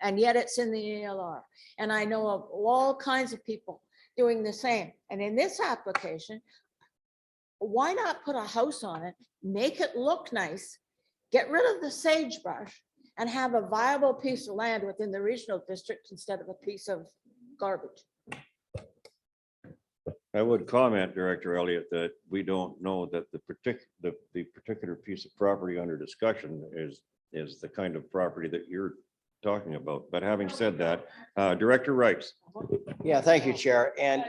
And yet it's in the ALR. And I know of all kinds of people doing the same. And in this application, why not put a house on it, make it look nice, get rid of the sagebrush and have a viable piece of land within the regional district instead of a piece of garbage? I would comment, Director Elliott, that we don't know that the particular piece of property under discussion is the kind of property that you're talking about. But having said that, Director Rice. Yeah, thank you, Chair. And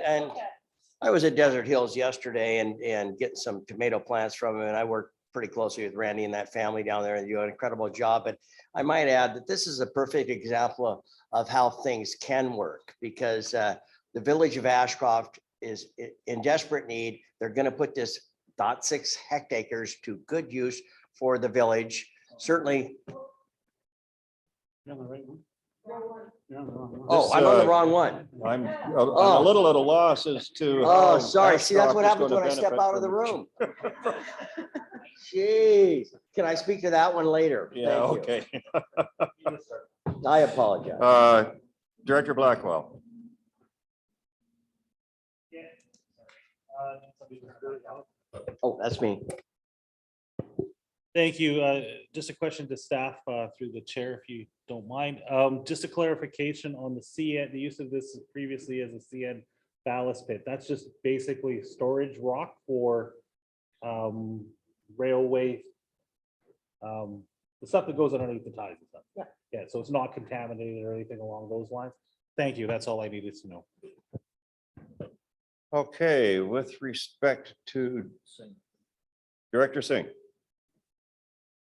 I was at Desert Hills yesterday and getting some tomato plants from him, and I work pretty closely with Randy and that family down there, and you do an incredible job. But I might add that this is a perfect example of how things can work, because the village of Ashcroft is in desperate need. They're going to put this 0.6 hectares to good use for the village. Certainly. You're on the right one. You're on the wrong one. Oh, I'm on the wrong one. I'm a little at a loss as to. Oh, how sorry. See, that's what Ashcroft is happens when I gonna step benefit out of the from it. room. Jeez. Can I speak to that one later? Yeah, Thank you. okay. I apologize. Director Blackwell. Oh, that's me. Thank you. Just a question to staff through the chair, if you don't mind. Just a clarification on the CN, the use of this previously as a CN ballast pit. That's just basically storage rock for railway, the stuff that goes underneath the ties and stuff. Yeah. Yeah, so it's not contaminated or anything along those lines. Thank you. That's all I needed to know. Okay, with respect to Director Singh.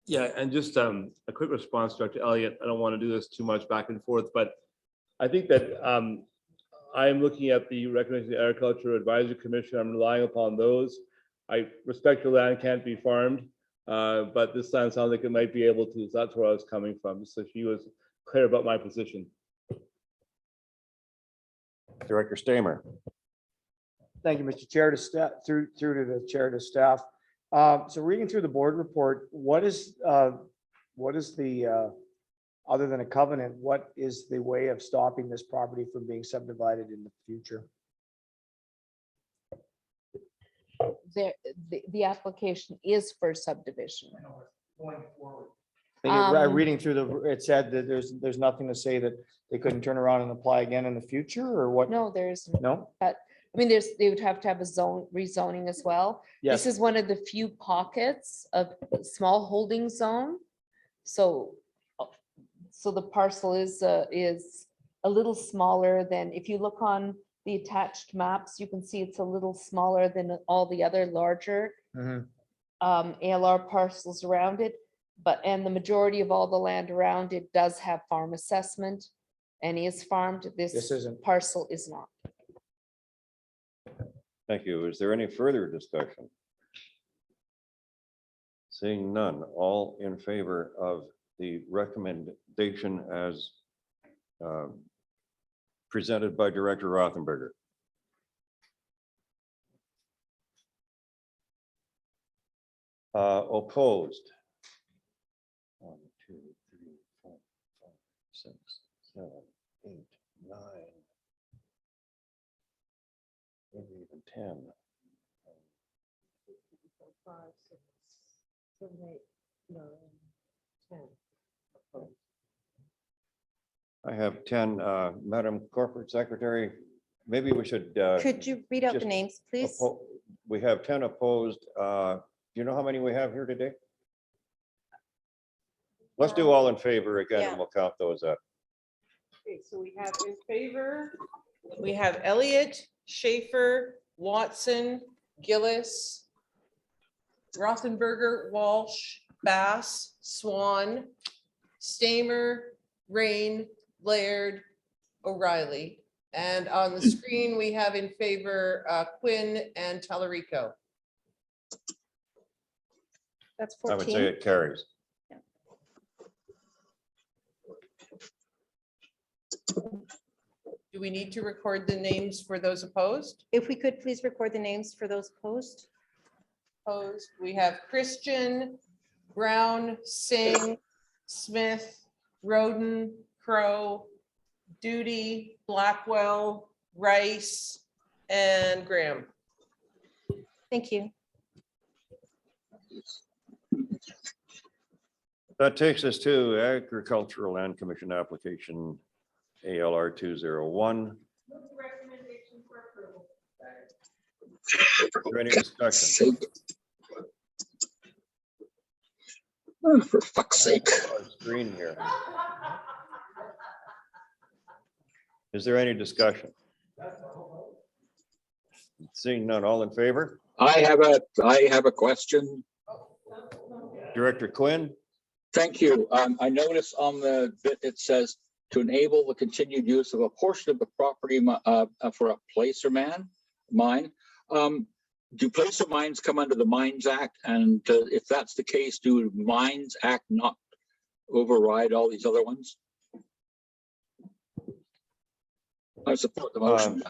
Yeah, and just a quick response, Dr. Elliott. I don't want to do this too much back and forth, but I think that I'm looking at the recommendation of the Agriculture Advisory Commission. I'm relying upon those. I respect your land can't be farmed, but this land sounds like it might be able to. So that's where I was coming from. So she was clear about my position. Director Stamer. Thank you, Mr. Chair, to staff, through to the chair to staff. So reading through the board report, what is the, other than a covenant, what is the way of stopping this property from being subdivided in the future? The application is for subdivision. Reading through it said that there's nothing to say that they couldn't turn around and apply again in the future, or what? No, there's, No? but I mean, they would have to have a zone rezoning as well. Yes. This is one of the few pockets of small holding zone. So the parcel is a little smaller than, if you look on the attached maps, you can see it's a little smaller than all the other larger ALR parcels around it. And the majority of all the land around it does have farm assessment and is farmed. This isn't. parcel is not. Thank you. Is there any further discussion? Seeing none, all in favor of the recommendation as presented by Director Rothenberger? Opposed? 1, 2, 3, 4, 5, 6, 7, 8, 9. Maybe even 10. 5, 6, 7, 8, 9, 10. I have 10. Madam Corporate Secretary, maybe we should. Could you read out the just names, please? We have 10 opposed. Do you know how many we have here today? Let's do all in favor again, Yeah. and we'll count those up. Okay, so we have in favor, we have Elliott, Schaefer, Watson, Gillis, Rothenberger, Walsh, Bass, Swan, Stamer, Rain, Laird, O'Reilly. And on the screen, we have in favor Quinn and Tallarico. That's I would say 14. it carries. Do we need to record the names for those opposed? If we could please record the names for those opposed. Opposed, we have Christian, Brown, Singh, Smith, Roden, Crow, Duty, Blackwell, Rice, and Graham. Thank you. That takes us to Agricultural Land Commission application ALR 201. Is there any discussion? Sake. Oh, for fuck's sake. Screen here. Is there any discussion? Seeing none, all in favor? I have a question. Director Quinn? Thank you. I notice on the bit, it says to enable the continued use of a portion of the property for a placer mine. Do placer mines come under the Mines Act? And if that's the case, do Mines Act not override all these other ones? I support the motion.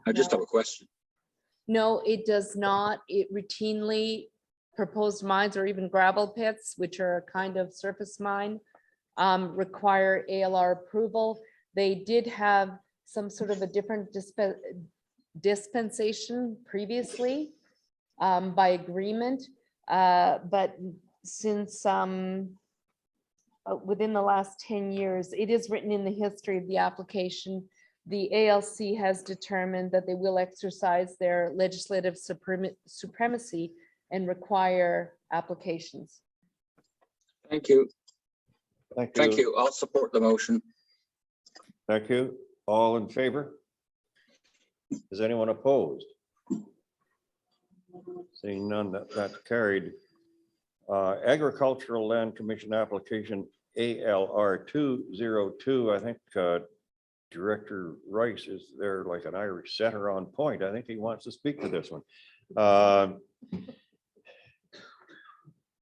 I just have a question. No, it does not. It routinely proposed mines or even gravel pits, which are a kind of surface mine, require ALR approval. They did have some sort of a different dispensation previously by agreement, but since within the last 10 years, it is written in the history of the application, the ALC has determined that they will exercise their legislative supremacy and require applications. Thank you. Thank you. Thank you. I'll support the motion. Thank you. All in favor? Is anyone opposed? Seeing none, that's carried. Agricultural Land Commission application ALR 202. I think Director Rice is there like an Irish setter on point. I think he wants to speak to this one.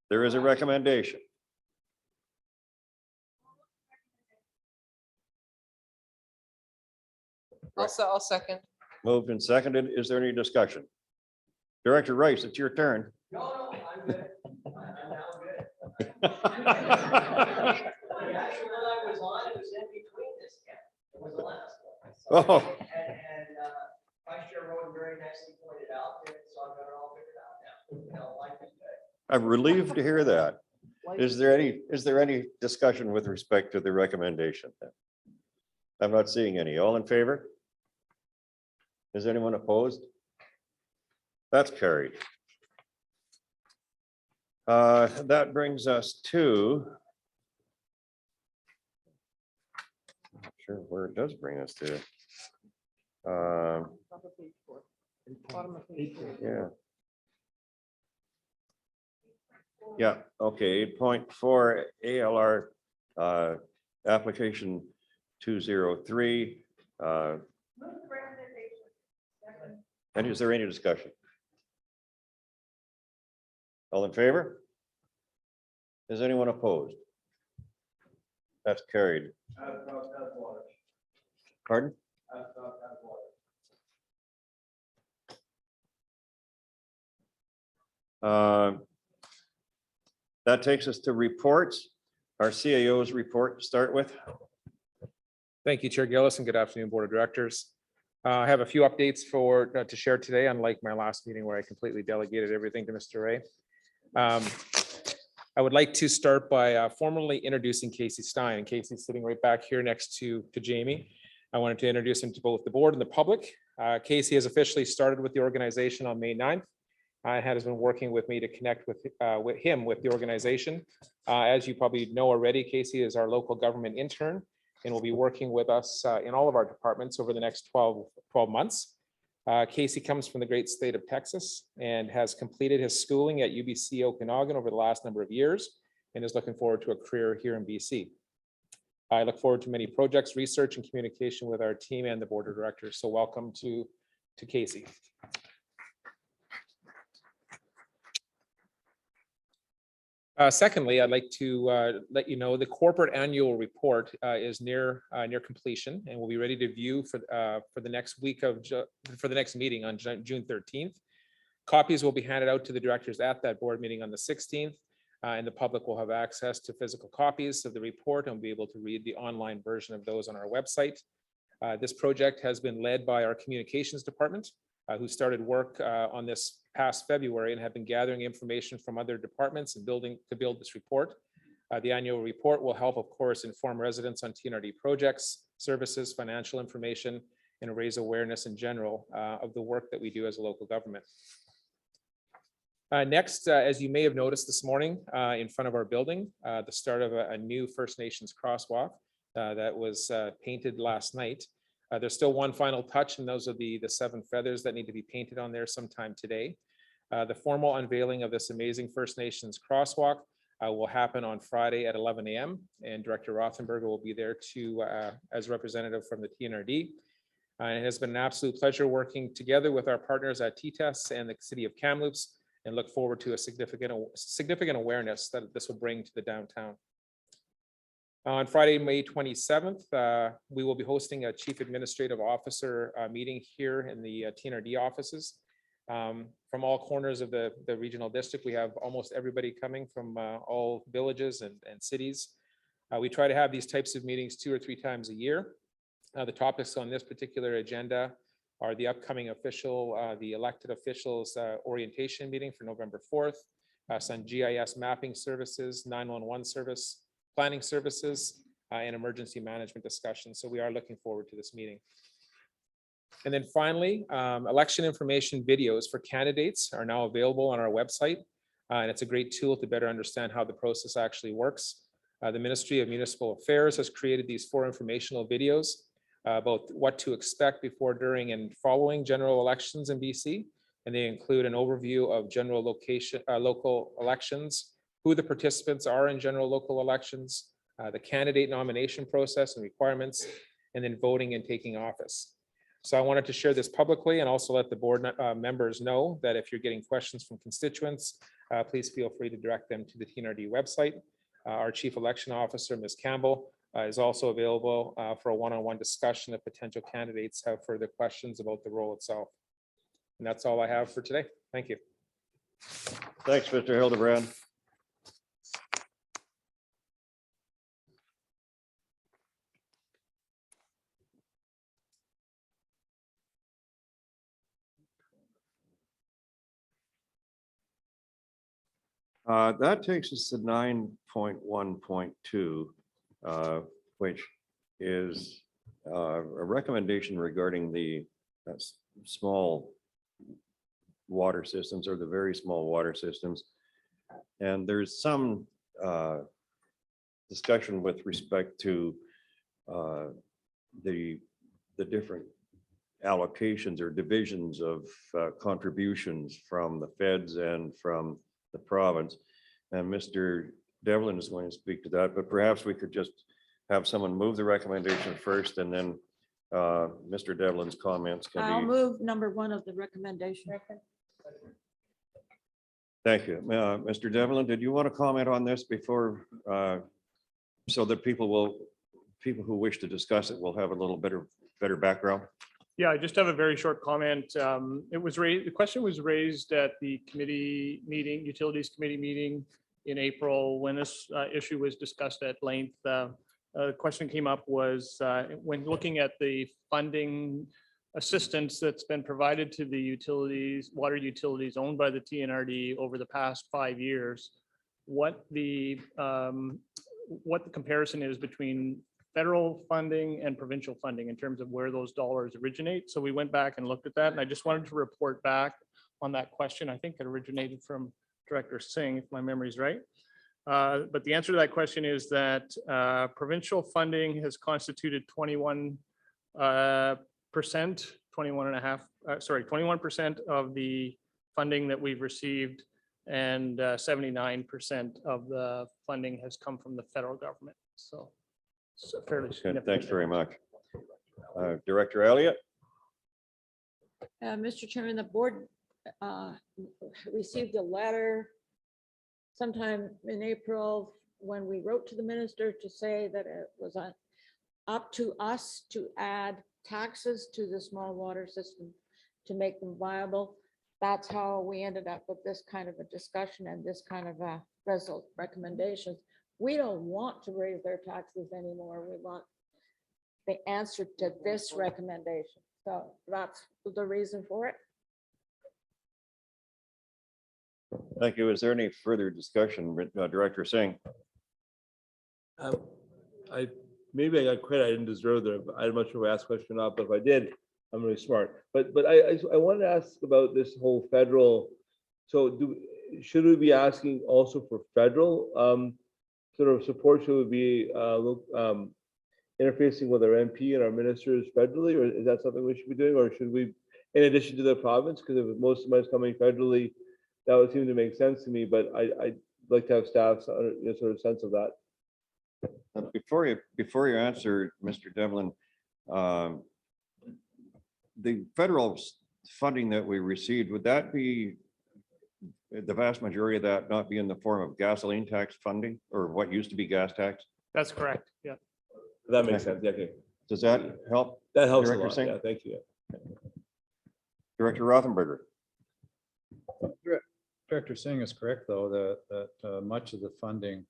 There is a recommendation. I'll second. Moved and seconded. Is there any discussion? Director Rice, it's your turn. No, I'm good. I'm now good. Actually, when I was on, it was in between this gap. It was the last one. Oh, And Vice Chair Rowan very nicely pointed out that, so I've got it all figured out now. You know, life is good. I'm relieved to hear that. Is there any discussion with respect to the recommendation? I'm not seeing any. All in favor? Is anyone opposed? That's carried. That brings us to. Not sure where it does bring us to. Yeah. Yeah, okay, 8.4 ALR application 203. And is there any discussion? All in favor? Is anyone opposed? That's carried. Pardon? That takes us to reports. Our CAO's report to start with. Thank you, Chair Gillis, and good afternoon, Board of Directors. I have a few updates to share today, unlike my last meeting where I completely delegated everything to Mr. Ray. I would like to start by formally introducing Casey Stein. Casey's sitting right back here next to Jamie. I wanted to introduce him to both the board and the public. Casey has officially started with the organization on May 9th. Has been working with me to connect with him with the organization. As you probably know already, Casey is our local government intern and will be working with us in all of our departments over the next 12 months. Casey comes from the great state of Texas and has completed his schooling at UBC Okanagan over the last number of years and is looking forward to a career here in BC. I look forward to many projects, research, and communication with our team and the board of directors. So welcome to Casey. Secondly, I'd like to let you know the corporate annual report is near completion and will be ready to view for the next week for the next meeting on June 13th. Copies will be handed out to the directors at that board meeting on the 16th, and the public will have access to physical copies of the report and will be able to read the online version of those on our website. This project has been led by our communications department, who started work on this past February and have been gathering information from other departments and build this report. The annual report will help, of course, inform residents on TNRD projects, services, financial information, and raise awareness in general of the work that we do as a local government. Next, as you may have noticed this morning in front of our building, the start of a new First Nations crosswalk that was painted last night. There's still one final touch, and those are the 7 feathers that need to be painted on there sometime today. The formal unveiling of this amazing First Nations crosswalk will happen on Friday at 11 a.m. and Director Rothenberger will be there as representative from the TNRD. It has been an absolute pleasure working together with our partners at TTES and the City of Kamloops, and look forward to a significant awareness that this will bring to the downtown. On Friday, May 27th, we will be hosting a Chief Administrative Officer meeting here in the TNRD offices. From all corners of the regional district, we have almost everybody coming from all villages and cities. We try to have these types of meetings 2 or 3 times a year. The topics on this particular agenda are the upcoming the elected officials orientation meeting for November 4th, some GIS mapping services, 911 service, planning services, and emergency management discussions. So we are looking forward to this meeting. And then finally, election information videos for candidates are now available on our website. And it's a great tool to better understand how the process actually works. The Ministry of Municipal Affairs has created these 4 informational videos about what to expect before, during, and following general elections in BC. And they include an overview of general local elections, who the participants are in general local elections, the candidate nomination process and requirements, and then voting and taking office. So I wanted to share this publicly and also let the board members know that if you're getting questions from constituents, please feel free to direct them to the TNRD website. Our Chief Election Officer, Ms. Campbell, is also available for a one-on-one discussion if potential candidates have further questions about the role itself. And that's all I have for today. Thank you. Thanks, Mr. Hildebrand. That takes us to 9.1.2, which is a recommendation regarding the small water systems, or the very small water systems. And there's some discussion with respect to the different allocations or divisions of contributions from the feds and from the province. And Mr. Devlin is going to speak to that, but perhaps we could just have someone move the recommendation first, and then Mr. Devlin's comments can be. I'll move number 1 of the recommendation. Thank you. Mr. Devlin, did you want to comment on this before, so that people who wish to discuss it will have a little better background? Yeah, I just have a very short comment. The question was raised at the committee meeting, Utilities Committee meeting in April, when this issue was discussed at length. The question came up was when looking at the funding assistance that's been provided to the utilities, water utilities owned by the TNRD over the past 5 years, what the comparison is between federal funding and provincial funding in terms of where those dollars originate. So we went back and looked at that, and I just wanted to report back on that question. I think it originated from Director Singh, if my memory is right. But the answer to that question is that provincial funding has constituted 21% of the funding that we've received, and 79% of the funding has come from the federal government. So it's a fairly significant. Thanks very much. Director Elliott. Mr. Chairman, the board received a letter sometime in April, when we wrote to the minister to say that it was up to us to add taxes to the small water system to make them viable. That's how we ended up with this kind of a discussion and this kind of a recommendations. We don't want to raise their taxes anymore. We want the answer to this recommendation. So that's the reason for it. Thank you. Is there any further discussion, Director Singh? Maybe I got credit I didn't deserve there. I'm not sure if I asked a question or not, but if I did, I'm really smart. But I wanted to ask about this whole federal. So should we be asking also for federal sort of support? Should we be interfacing with our MP and our ministers federally, or is that something we should be doing, or should we, in addition to the province? Because if most of money's coming federally, that would seem to make sense to me. But I'd like to have staff sort of sense of that. Before you answer, Mr. Devlin, the federal funding that we received, would that be the vast majority of that not be in the form of gasoline tax funding or what used to be gas tax? That's correct. Yeah. That makes sense. Yeah, okay. Does that help? That helps a Director lot. Singh? Yeah, thank you. Director Rothenberger? Director Singh is correct, though, that much of the funding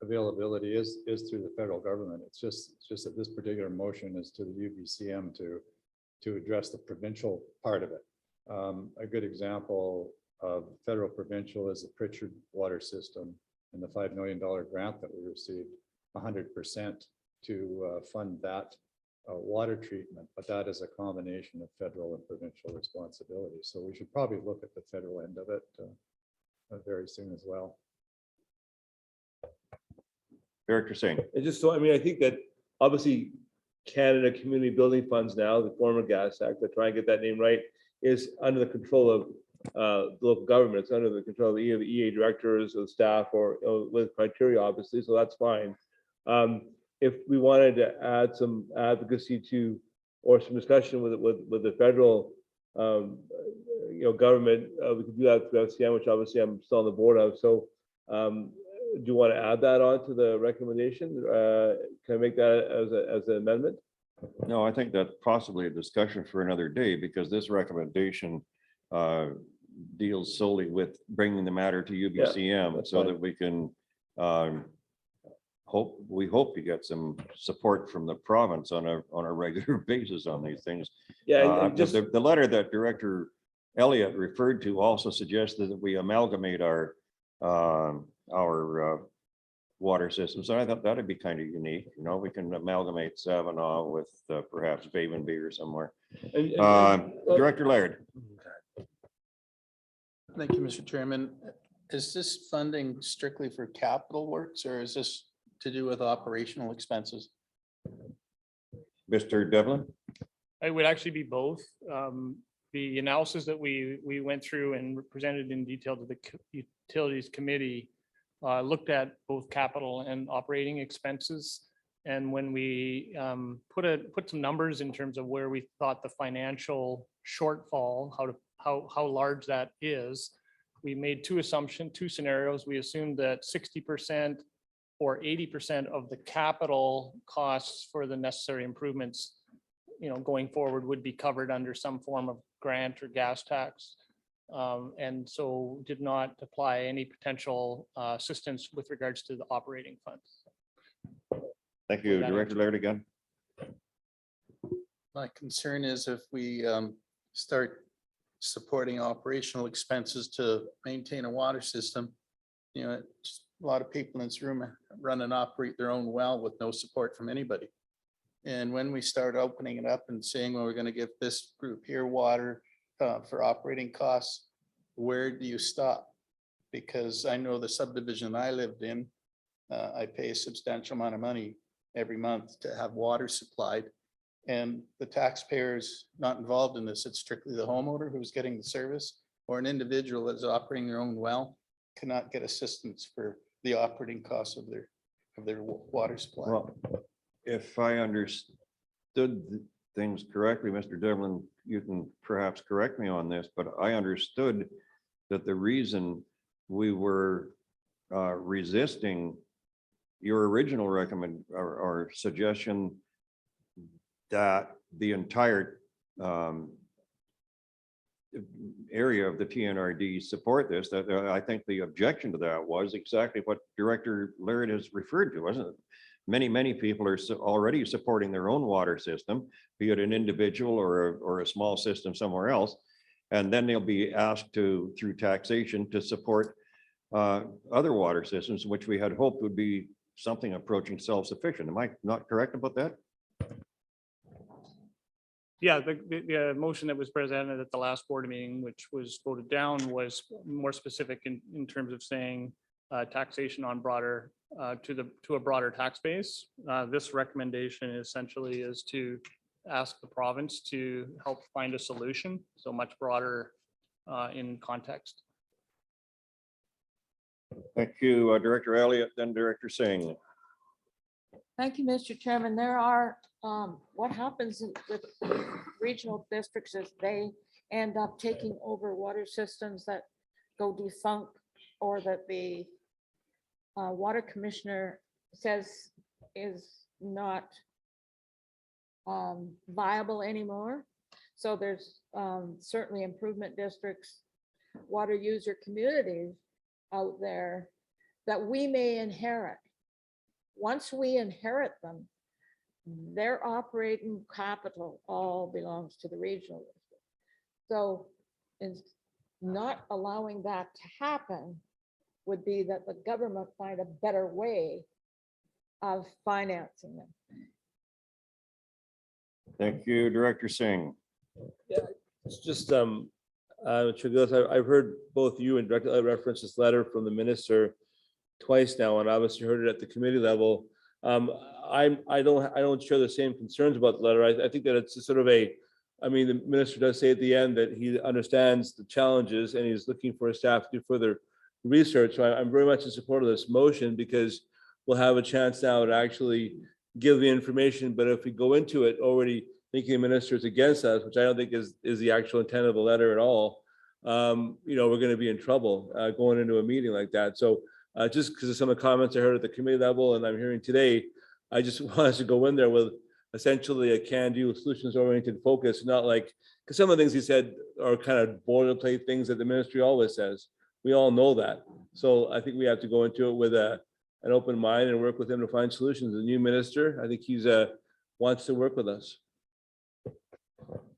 availability is through the federal government. It's just that this particular motion is to the UBCM to address the provincial part of it. A good example of federal provincial is the Pritchard water system and the $5 million grant that we received, 100% to fund that water treatment, but that is a combination of federal and provincial responsibility. So we should probably look at the federal end of it very soon as well. Director Singh? And just so, I mean, I think that obviously Canada Community Building Funds now, the former Gas Act, to try and get that name right, is under the control of the local government. It's under the control of either the EA directors or staff or with criteria, obviously, so that's fine. If we wanted to add some advocacy to, or some discussion with the federal government, we could do that through FCM, which obviously I'm still on the board of. So do you want to add that on to the recommendation? Can I make that as an amendment? No, I think that's possibly a discussion for another day, because this recommendation deals solely with bringing the matter to UBCM so that we can hope to get some support from the province on a regular basis on these things. Yeah, the letter that Director Elliott referred to also suggested that we amalgamate our water systems. And I thought that'd be kind of unique. You know, we can amalgamate Savanaugh with perhaps Bavenby or somewhere. Director Laird. Thank you, Mr. Chairman. Is this funding strictly for capital works, or is this to do with operational expenses? Mr. Devlin? It would actually be both. The analysis that we went through and presented in detail to the Utilities Committee looked at both capital and operating expenses. And when we put some numbers in terms of where we thought the financial shortfall, how large that is, we made two scenarios. We assumed that 60% or 80% of the capital costs for the necessary improvements, going forward would be covered under some form of grant or gas tax. And so did not apply any potential assistance with regards to the operating funds. Thank you, Director Laird again. My concern is if we start supporting operational expenses to maintain a water system, just a lot of people in this room run and operate their own well with no support from anybody. And when we start opening it up and saying, well, we're going to give this group here water for operating costs, where do you stop? Because I know the subdivision I lived in, I pay a substantial amount of money every month to have water supplied. And the taxpayers not involved in this, it's strictly the homeowner who's getting the service, or an individual that is operating their own well cannot get assistance for the operating costs of their water supply. Well, if I understood things correctly, Mr. Devlin, you can perhaps correct me on this, but I understood that the reason we were resisting your original or suggestion that the entire area of the TNRD support this, that I think the objection to that was exactly what Director Laird has referred to, wasn't it? Many people are already supporting their own water system, be it an individual or a small system somewhere else. And then they'll be asked to, through taxation, to support other water systems, which we had hoped would be something approaching self-sufficient. Am I not correct about that? Yeah, the motion that was presented at the last board meeting, which was voted down, was more specific in terms of saying taxation on broader, to a broader tax base. This recommendation essentially is to ask the province to help find a solution, so much broader in context. Thank you, Director Elliott, then Director Singh. Thank you, Mr. Chairman. There are, what happens with regional districts is they end up taking over water systems that go defunct or that the water commissioner says is not viable anymore. So there's certainly improvement districts, water user communities out there that we may inherit. Once we inherit them, their operating capital all belongs to the regional district. So in not allowing that to happen would be that the government find a better way of financing them. Thank you, Director Singh. It's just, I've heard both you and Director reference this letter from the minister twice now, and obviously heard it at the committee level. I don't share the same concerns about the letter. I think that it's sort of the minister does say at the end that he understands the challenges and he's looking for his staff to do further research. So I'm very much in support of this motion because we'll have a chance now to actually give the information. But if we go into it already thinking the minister is against us, which I don't think is the actual intent of the letter at all, we're going to be in trouble going into a meeting like that. So just because of some of the comments I heard at the committee level and I'm hearing today, I just want us to go in there with essentially a can-do solutions-oriented focus, not like, because some of the things he said are kind of boilerplate things that the ministry always says. We all know that. So I think we have to go into it with an open mind and work with him to find solutions. The new minister, I think he's wants to work with us.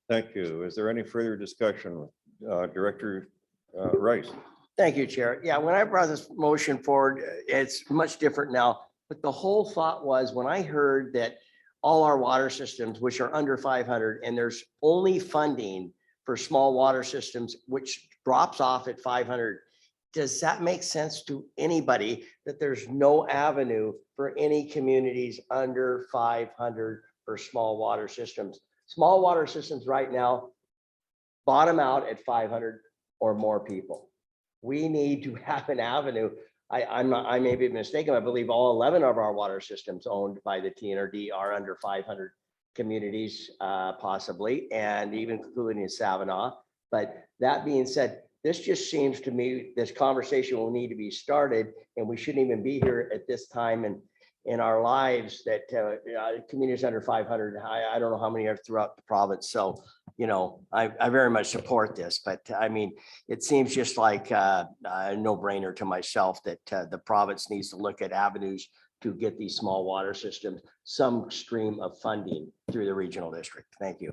Thank you. Is there any further discussion? Director Rice. Thank you, Chair. Yeah, when I brought this motion forward, it's much different now. But the whole thought was when I heard that all our water systems, which are under 500, and there's only funding for small water systems, which drops off at 500. Does that make sense to anybody that there's no avenue for any communities under 500 for small water systems? Small water systems right now bottom out at 500 or more people. We need to have an avenue. I may be mistaken. I believe all 11 of our water systems owned by the TNRD are under 500 communities, possibly, and even including in Savannah. But that being said, this just seems to me, this conversation will need to be started, and we shouldn't even be here at this time in our lives that communities under 500, I don't know how many are throughout the province. So, I very much support this, but I mean, it seems just like a no-brainer to myself that the province needs to look at avenues to get these small water systems some stream of funding through the regional district. Thank you.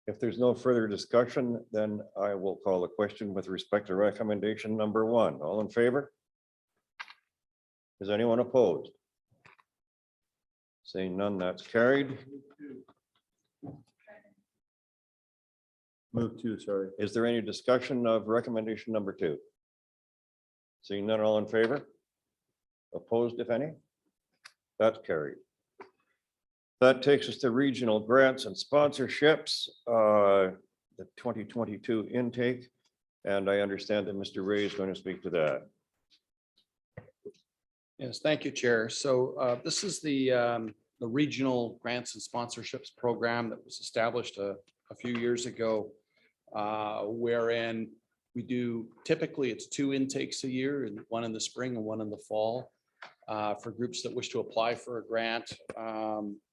If there's no further discussion, then I will call the question with respect to recommendation number 1. All in favor? Is anyone opposed? Seeing none, that's carried. Move to, sorry. Is there any discussion of recommendation number 2? Seeing none, all in favor? Opposed, if any? That's carried. That takes us to regional grants and sponsorships, the 2022 intake. And I understand that Mr. Ray is going to speak to that. Yes, thank you, Chair. So this is the regional grants and sponsorships program that was established a few years ago, wherein We do, typically it's 2 intakes a year, and one in the spring and one in the fall, for groups that wish to apply for a grant,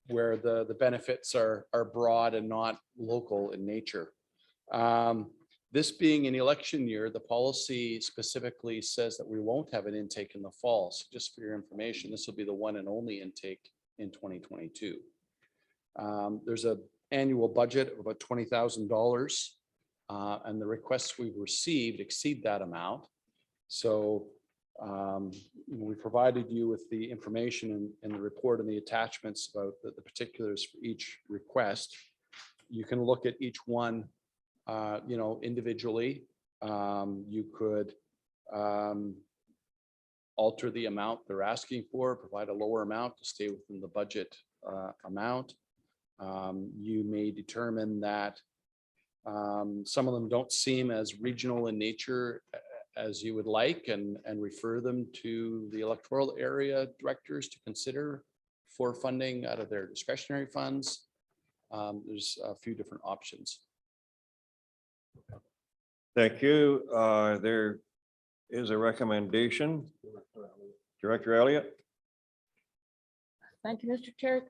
where the benefits are broad and not local in nature. This being an election year, the policy specifically says that we won't have an intake in the fall. So just for your information, this will be the one and only intake in 2022. There's an annual budget of about $20,000. And the requests we've received exceed that amount. So we provided you with the information in the report and the attachments about the particulars for each request. You can look at each one, individually. You could alter the amount they're asking for, provide a lower amount to stay within the budget amount. You may determine that some of them don't seem as regional in nature as you would like, and refer them to the electoral area directors to consider for funding out of their discretionary funds. There's a few different options. Thank you. There is a recommendation. Director Elliott? Thank you, Mr. Chair.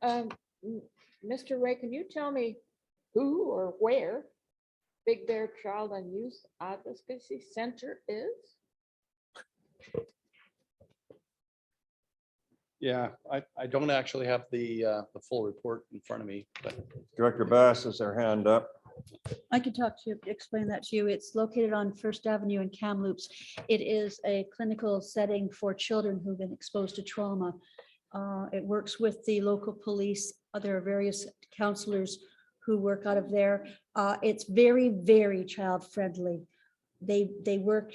Mr. Ray, can you tell me who or where Big Bear Child and Youth Advocacy Center is? Yeah, I don't actually have the full report in front of me, but Director Bass has their hand up. I can talk to you, explain that to you. It's located on First Avenue in Kamloops. It is a clinical setting for children who've been exposed to trauma. It works with the local police. There are various counselors who work out of there. It's very, very child friendly. They work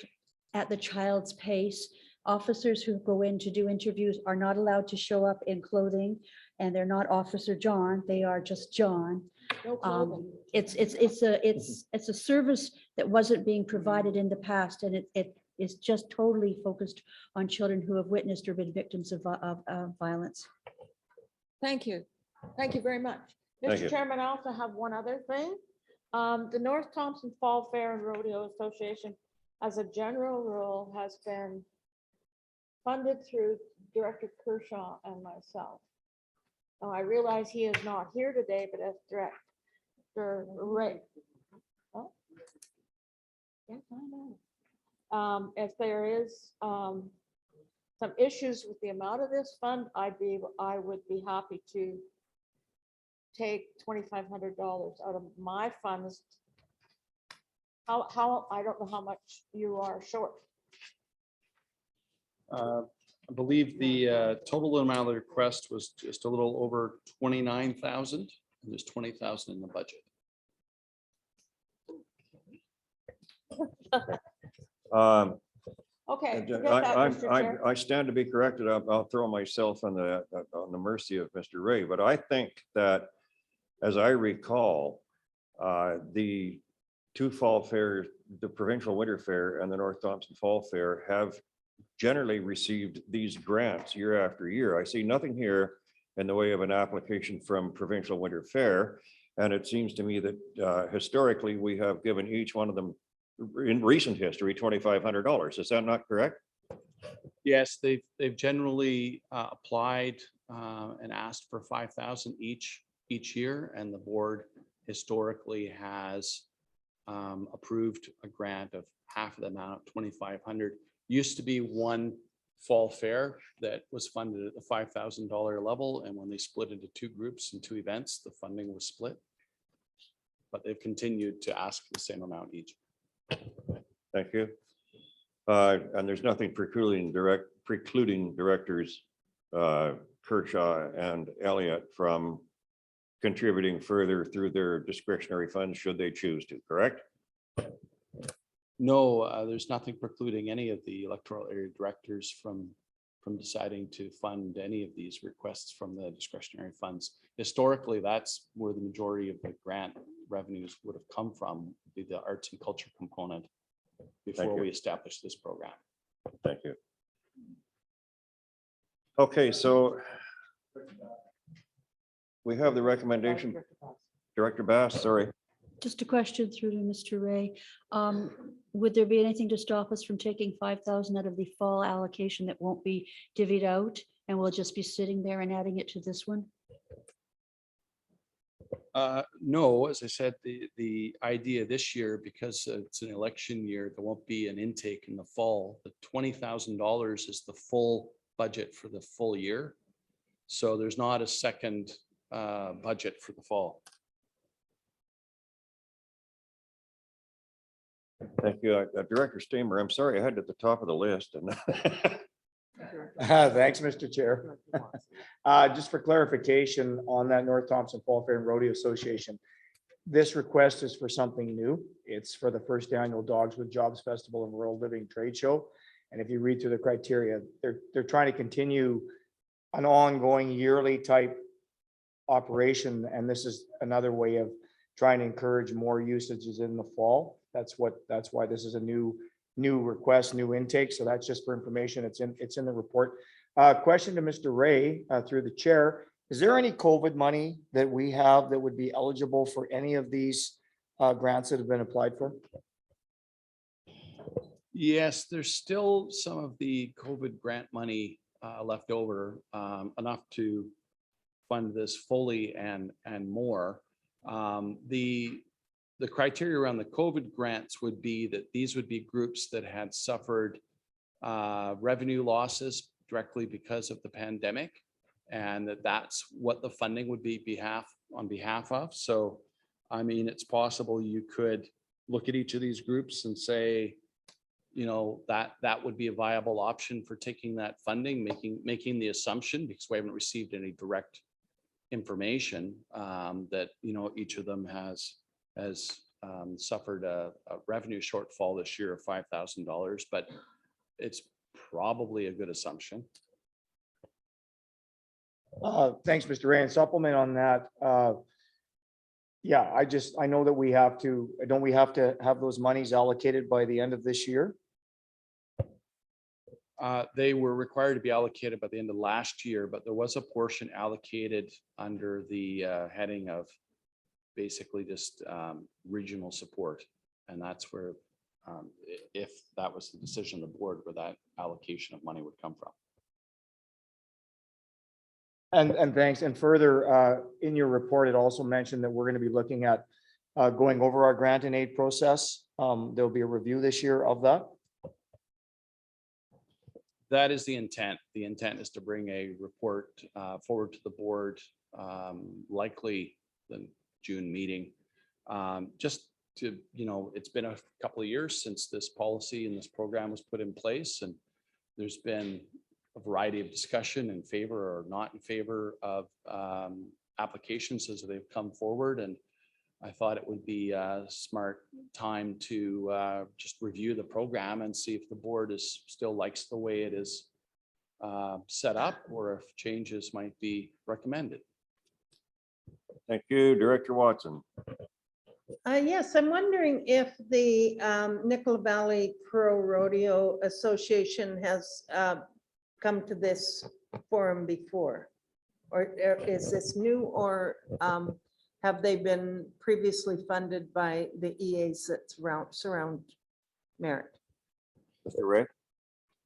at the child's pace. Officers who go in to do interviews are not allowed to show up in clothing, and they're not Officer John. They are just John. No clothing. It's a service that wasn't being provided in the past, and it is just totally focused on children who have witnessed or been victims of violence. Thank you. Thank you very much. Thank you. Mr. Chairman, I also have one other thing. The North Thompson Fall Fair and Rodeo Association, as a general rule, has been funded through Director Kershaw and myself. Now, I realize he is not here today, but as Director Ray. Oh. Yes, I know. If there is some issues with the amount of this fund, I would be happy to take $2,500 out of my funds. How, I don't know how much you are short. I believe the total amount of the request was just a little over 29,000, and there's 20,000 in the budget. Okay. forget that, Mr. Chair. I stand to be corrected. I'll throw myself on the mercy of Mr. Ray, but I think that, as I recall, the two fall fairs, the Provincial Winter Fair and the North Thompson Fall Fair, have generally received these grants year after year. I see nothing here in the way of an application from Provincial Winter Fair. And it seems to me that historically, we have given each one of them, in recent history, $2,500. Is that not correct? Yes, they've generally applied and asked for 5,000 each year, and the board historically has approved a grant of half of the amount, 2,500. Used to be one fall fair that was funded at the $5,000 level, and when they split into two groups and two events, the funding was split. But they've continued to ask the same amount each. Thank you. And there's nothing precluding directors Kershaw and Elliott from contributing further through their discretionary funds should they choose to, correct? No, there's nothing precluding any of the electoral area directors from deciding to fund any of these requests from the discretionary funds. Historically, that's where the majority of the grant revenues would have come from, the arts and culture component, before we established this program. Thank you. Okay, so we have the recommendation. Director Bass, sorry. Just a question through to Mr. Ray. would there be anything to stop us from taking 5,000 out of the fall allocation that won't be divvied out? And we'll just be sitting there and adding it to this one? No, as I said, the idea this year, because it's an election year, there won't be an intake in the fall. The $20,000 is the full budget for the full year. So there's not a second budget for the fall. Thank you. Director Steamer, I'm sorry I had it at the top of the list and Thanks, Mr. Chair. Just for clarification on that North Thompson Fall Fair and Rodeo Association, this request is for something new. It's for the first annual Dogs with Jobs Festival and Rural Living Trade Show. And if you read through the criteria, they're trying to continue an ongoing yearly type operation. And this is another way of trying to encourage more usages in the fall. That's why this is a new request, new intake. So that's just for information. It's in the report. Question to Mr. Ray through the chair. Is there any COVID money that we have that would be eligible for any of these grants that have been applied for? Yes, there's still some of the COVID grant money left over, enough to fund this fully and more. The criteria around the COVID grants would be that these would be groups that had suffered revenue losses directly because of the pandemic, and that's what the funding would be on behalf of. So, I mean, it's possible you could look at each of these groups and say, you know, that would be a viable option for taking that funding, making the assumption, because we haven't received any direct information, that, you know, each of them has suffered a revenue shortfall this year of $5,000, but it's probably a good assumption. Thanks, Mr. Ray. And supplement on that. Yeah, I know that don't we have to have those monies allocated by the end of this year? They were required to be allocated by the end of last year, but there was a portion allocated under the heading of basically just regional support. And that's where, if that was the decision of the board, where that allocation of money would come from. And thanks. And further, in your report, it also mentioned that we're going to be looking at going over our grant and aid process. There'll be a review this year of that. That is the intent. The intent is to bring a report forward to the board, likely the June meeting. Just to, you know, it's been a couple of years since this policy and this program was put in place, and there's been a variety of discussion in favor or not in favor of applications as they've come forward. And I thought it would be a smart time to just review the program and see if the board still likes the way it is set up, or if changes might be recommended. thank you, Director Watson. Yes, I'm wondering if the Nicola Valley Pro Rodeo Association has come to this forum before, or is this new, or have they been previously funded by the EAs that surround Merritt? Mr. Ray?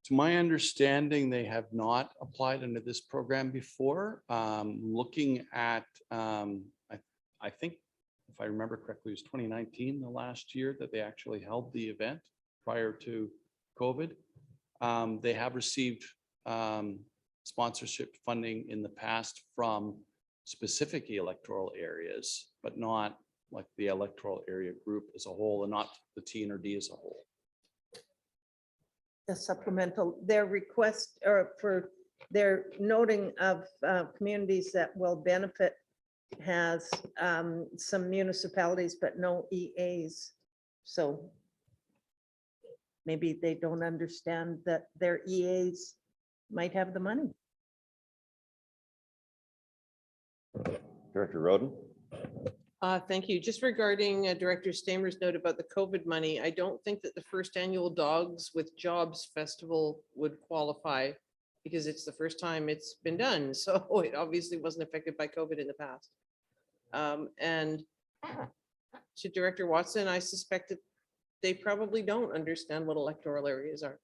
To my understanding, they have not applied under this program before. Looking at, I think, if I remember correctly, it was 2019, the last year that they actually held the event prior to COVID. They have received sponsorship funding in the past from specific electoral areas, but not like the electoral area group as a whole, and not the TNRD as a whole. The supplemental, their request, or for their noting of communities that will benefit, has some municipalities but no EAs. So maybe they don't understand that their EAs might have the money. Director Roden? Thank you. Just regarding Director Stamer's note about the COVID money, I don't think that the first annual Dogs with Jobs Festival would qualify, because it's the first time it's been done. So it obviously wasn't affected by COVID in the past. And to Director Watson, I suspect that they probably don't understand what electoral areas are.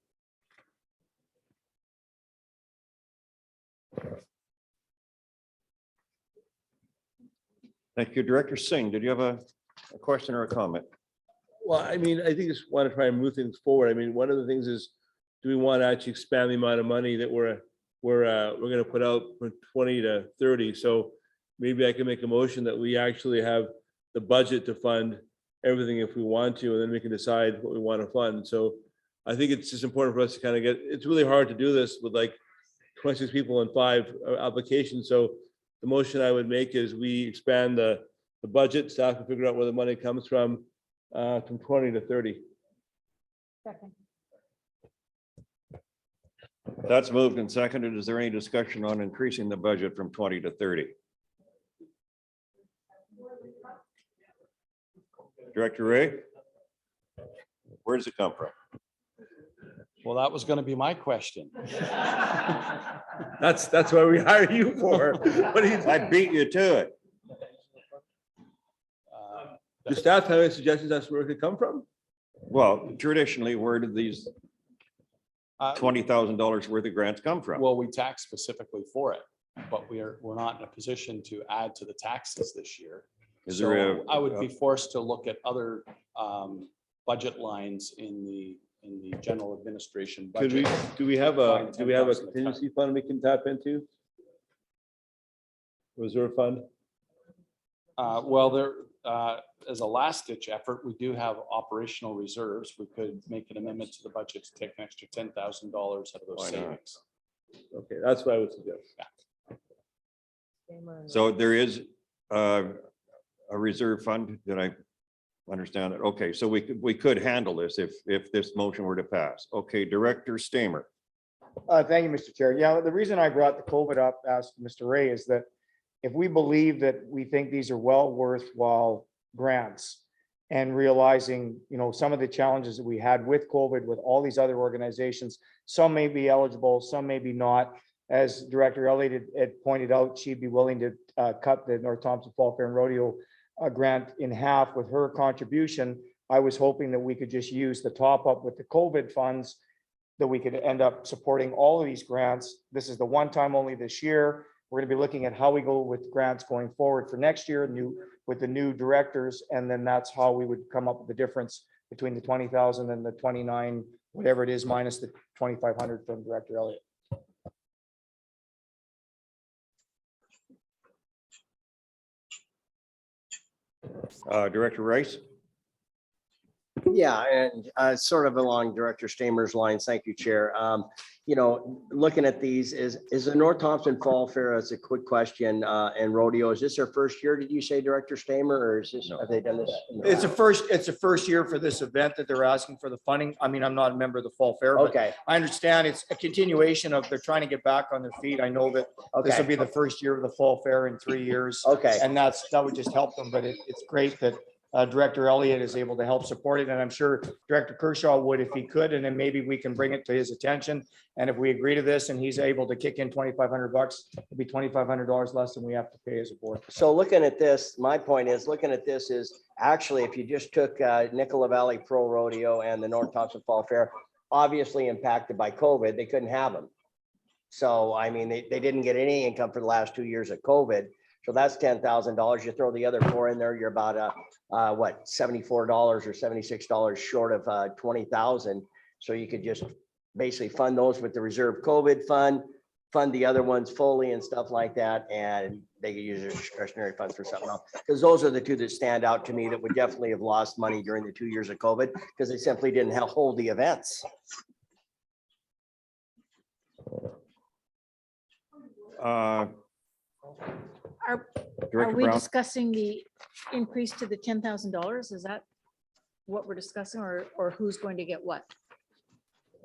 Thank you. Director Singh, did you have a question or a comment? Well, I mean, I think just want to try and move things forward. I mean, one of the things is, do we want to actually expand the amount of money that we're going to put out from 20 to 30? So maybe I can make a motion that we actually have the budget to fund everything if we want to, and then we can decide what we want to fund. So I think it's just important for us to kind of get, it's really hard to do this with like 26 people and 5 applications. So the motion I would make is we expand the budget, staff can figure out where the money comes from 20 to 30. Second. That's moved and seconded. Is there any discussion on increasing the budget from 20 to 30? Director Ray? Where does it come from? Well, that was going to be my question. That's why we hire you for. What do you? I beat you to it. Do staff have any suggestions as to where it could come from? Well, traditionally, where did these $20,000 worth of grants come from? Well, we tax specifically for it, but we're not in a position to add to the taxes this year. Is So there I would be forced to look at other budget lines in the general administration Could we, budget. do we have a Find 10,000 contingency fund we can tap into? Reserve fund? Well, there, as a last ditch effort, we do have operational reserves. We could make an amendment to the budget to take an extra $10,000 out of those Why not? savings. Okay, that's what I would suggest. So there is a reserve fund. Did I understand it? Okay, so we could handle this if this motion were to pass. Okay, Director Stamer. Thank you, Mr. Chair. Yeah, the reason I brought the COVID up, asked Mr. Ray, is that if we believe that we think these are well worthwhile grants and realizing, you know, some of the challenges that we had with COVID with all these other organizations, some may be eligible, some may be not. As Director Elliott had pointed out, she'd be willing to cut the North Thompson Fall Fair and Rodeo grant in half with her contribution. I was hoping that we could just use the top up with the COVID funds, that we could end up supporting all of these grants. This is the one time only this year. We're going to be looking at how we go with grants going forward for next year, with the new directors, and then that's how we would come up with the difference between the 20,000 and the 29, whatever it is, minus the 2,500 from Director Elliott. Director Rice? Yeah, and sort of along Director Stamer's lines, thank you, Chair. You know, looking at these, is the North Thompson Fall Fair, as a quick question, and rodeo, is this their first year, did you say, Director Stamer, or is this, have they done this? It's a first year for this event that they're asking for the funding. I mean, I'm not a member of the Fall Fair, but Okay, I understand it's a continuation of, they're trying to get back on their feet. I know that this will okay, be the first year of the Fall Fair in 3 years. okay. And that would just help them, but it's great that Director Elliott is able to help support it, and I'm sure Director Kershaw would if he could, and then maybe we can bring it to his attention. And if we agree to this and he's able to kick in $2,500, it'll be $2,500 less than we have to pay as a board. So looking at this, my point is, looking at this is, actually, if you just took Nicola Valley Pro Rodeo and the North Thompson Fall Fair, obviously impacted by COVID, they couldn't have them. So, I mean, they didn't get any income for the last 2 years of COVID. So that's $10,000. You throw the other 4 in there, you're about what, $74 or $76 short of 20,000. So you could just basically fund those with the reserve COVID fund the other ones fully and stuff like that, and they could use their discretionary funds for something else. Because those are the two that stand out to me that would definitely have lost money during the 2 years of COVID, because they simply didn't hold the events. Are Director we Brown? discussing the increase to the $10,000? Is that what we're discussing, or who's going to get what?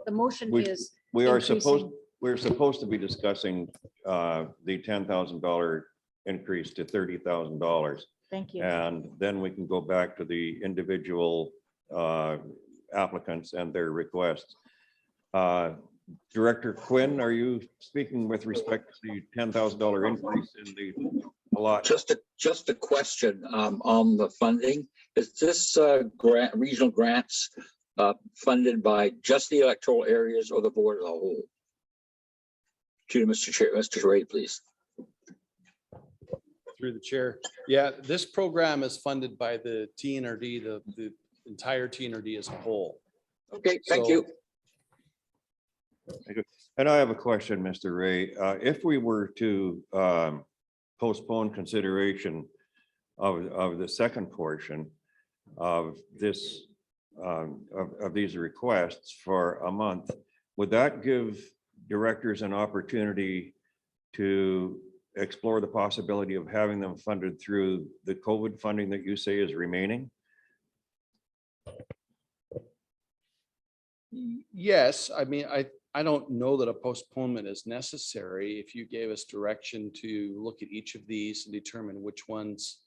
The motion is. We're increasing- supposed to be discussing the $10,000 increase to $30,000. Thank you. And then we can go back to the individual applicants and their requests. Director Quinn, are you speaking with respect to the $10,000 increase in the lot. Just a question on the funding. Is this grant, regional grants funded by just the electoral areas or the board as a whole? To you, Mr. Chair, Mr. Ray, please. Through the chair. Yeah, this program is funded by the TNRD, the entire TNRD as a whole. Okay, thank you. Thank you. And I have a question, Mr. Ray. If we were to postpone consideration of the second portion of this, of these requests for a month, would that give directors an opportunity to explore the possibility of having them funded through the COVID funding that you say is remaining? Yes, I mean, I don't know that a postponement is necessary. If you gave us direction to look at each of these and determine which ones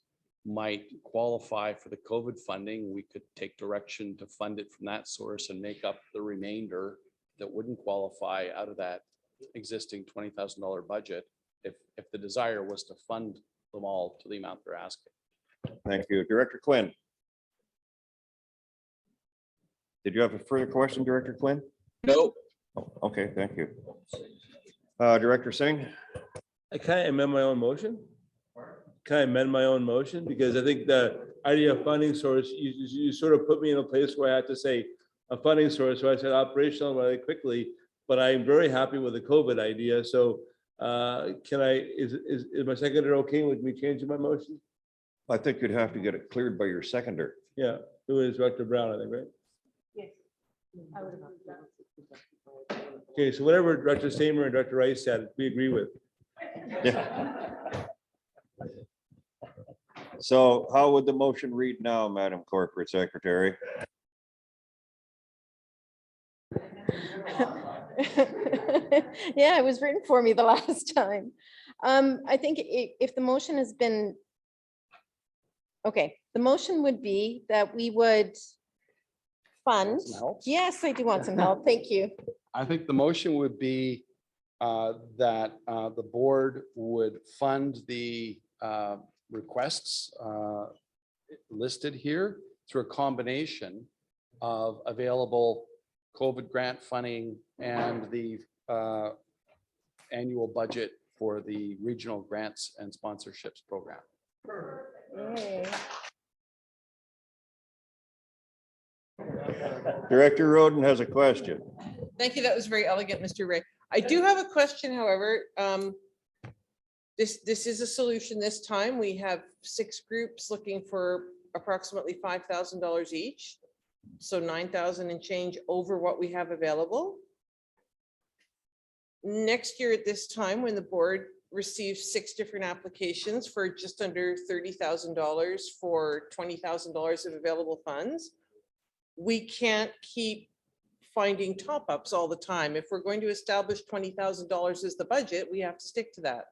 might qualify for the COVID funding, we could take direction to fund it from that source and make up the remainder that wouldn't qualify out of that existing $20,000 budget if the desire was to fund them all to the amount they're asking. Thank you. Director Quinn. Did you have a further question, Director Quinn? No. Oh, okay, thank you. Director Singh? Can I amend my own motion? Can I amend my own motion? Because I think the idea of funding source, you sort of put me in a place where I had to say a funding source. So I said operational really quickly, but I'm very happy with the COVID idea. So can I, is my seconder okay with me changing my motion? I think you'd have to get it cleared by your seconder. Yeah, who is Director Brown, I think, right? Yes. I would agree with that. Okay, so whatever Director Samer and Director Rice said, we agree with. Yeah. So how would the motion read now, Madam Corporate Secretary? Yeah, it was written for me the last time. I think if the motion has been, okay, the motion would be that we would fund. Some help? Yes, I do want some help. Thank you. I think the motion would be that the board would fund the requests listed here through a combination of available COVID grant funding and the annual budget for the regional grants and sponsorships program. Yay. Director Roden has a question. Thank you. That was very elegant, Mr. Ray. I do have a question, however. This is a solution this time. We have 6 groups looking for approximately $5,000 each. So 9,000 and change over what we have available. Next year at this time, when the board receives 6 different applications for just under $30,000 for $20,000 of available funds, we can't keep finding top-ups all the time. If we're going to establish $20,000 as the budget, we have to stick to that.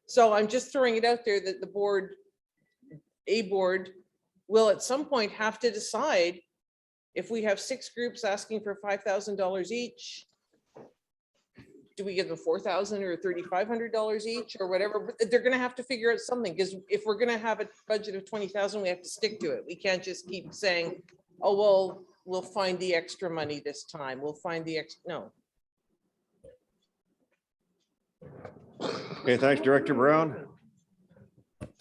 So I'm just throwing it out there that the board, a board, will at some point have to decide if we have 6 groups asking for $5,000 each, do we give them $4,000 or $3,500 each or whatever? But they're going to have to figure out something, because if we're going to have a budget of 20,000, we have to stick to it. We can't just keep saying, oh, well, we'll find the extra money this time. We'll find the extra, no. Okay, thanks, Director Brown.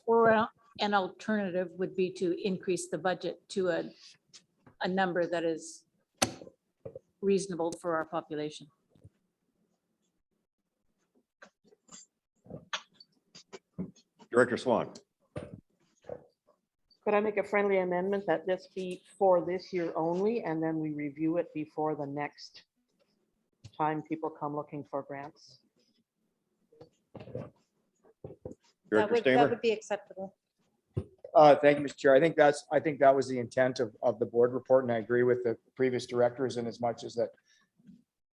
Or an alternative would be to increase the budget to a number that is reasonable for our population. Director Swan. Could I make a friendly amendment that this be for this year only, and then we review it before the next time people come looking for grants? That would be acceptable. Thank you, Mr. Chair. I think that was the intent of the board report, and I agree with the previous directors in as much as that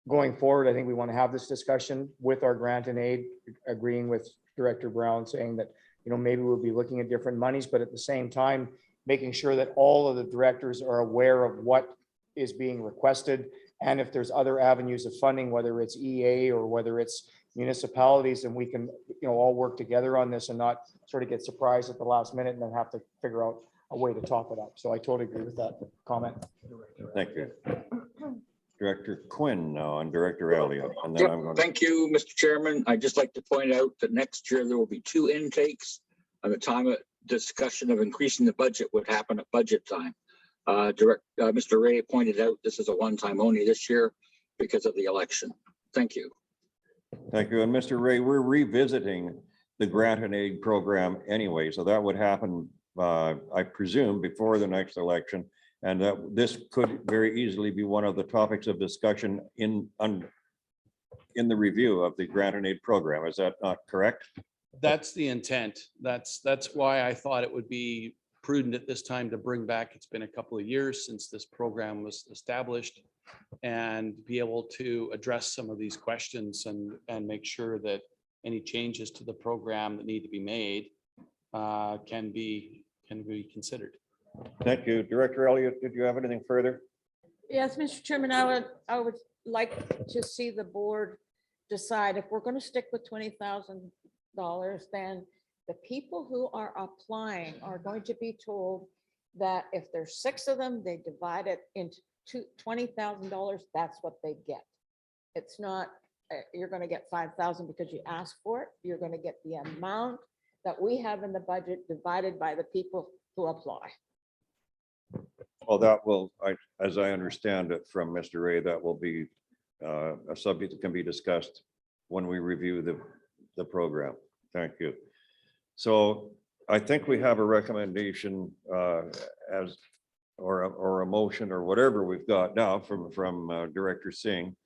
going forward, I think we want to have this discussion with our grant and aid, agreeing with Director Brown, saying that, you know, maybe we'll be looking at different monies, but at the same time, making sure that all of the directors are aware of what is being requested. And if there's other avenues of funding, whether it's EA or whether it's municipalities and we can, all work together on this and not sort of get surprised at the last minute and then have to figure out a way to top it up. So I totally agree with that comment. Thank you. Director Quinn now and Director Elliott, and then Yep, I'm going to. thank you, Mr. Chairman. I'd just like to point out that next year there will be 2 intakes. At the time of discussion of increasing the budget would happen at budget time. Mr. Ray pointed out this is a one-time only this year because of the election. Thank you. Thank you. And Mr. Ray, we're revisiting the grant and aid program anyway, so that would happen, I presume, before the next election. And this could very easily be one of the topics of discussion in the review of the grant and aid program. Is that not correct? That's the intent. That's why I thought it would be prudent at this time to bring back, it's been a couple of years since this program was established, and be able to address some of these questions and make sure that any changes to the program that need to be made can be considered. Thank you. Director Elliott, did you have anything further? Yes, Mr. Chairman, I would like to see the board decide if we're going to stick with $20,000, then the people who are applying are going to be told that if there's 6 of them, they divide it into $20,000, that's what they get. It's not, you're going to get 5,000 because you asked for it. You're going to get the amount that we have in the budget divided by the people who apply. Well, that will, as I understand it from Mr. Ray, that will be a subject that can be discussed when we review the program. Thank you. So I think we have a recommendation or a motion or whatever we've got now from Director Singh.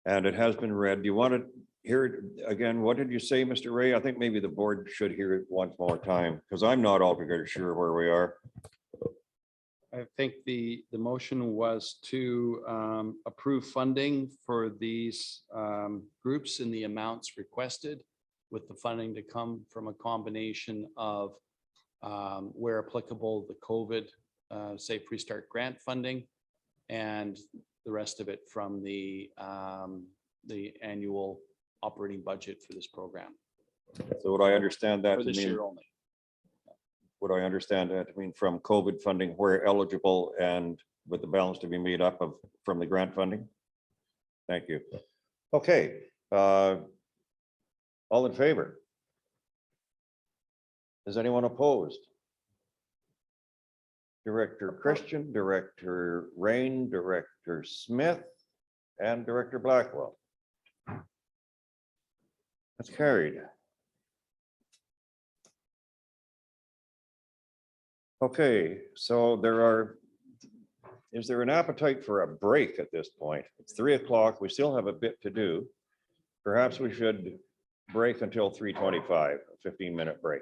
And it has been read. Do you want to hear it again? What did you say, Mr. Ray? I think maybe the board should hear it once more time because I'm not altogether sure where we are. I think the motion was to approve funding for these groups in the amounts requested, with the funding to come from a combination of where applicable, the COVID Safe Restart grant funding, and the rest of it from the annual operating budget for this program. So would I understand that For to this mean? year only. Would I understand that to mean from COVID funding where eligible and with the balance to be made up of from the grant funding? Thank you. Okay. All in favor? Is anyone opposed? Director Christian, Director Rain, Director Smith, and Director Blackwell. That's carried. Okay, so is there an appetite for a break at this point? It's 3 o'clock. We still have a bit to do. Perhaps we should break until 3:25, a 15-minute break.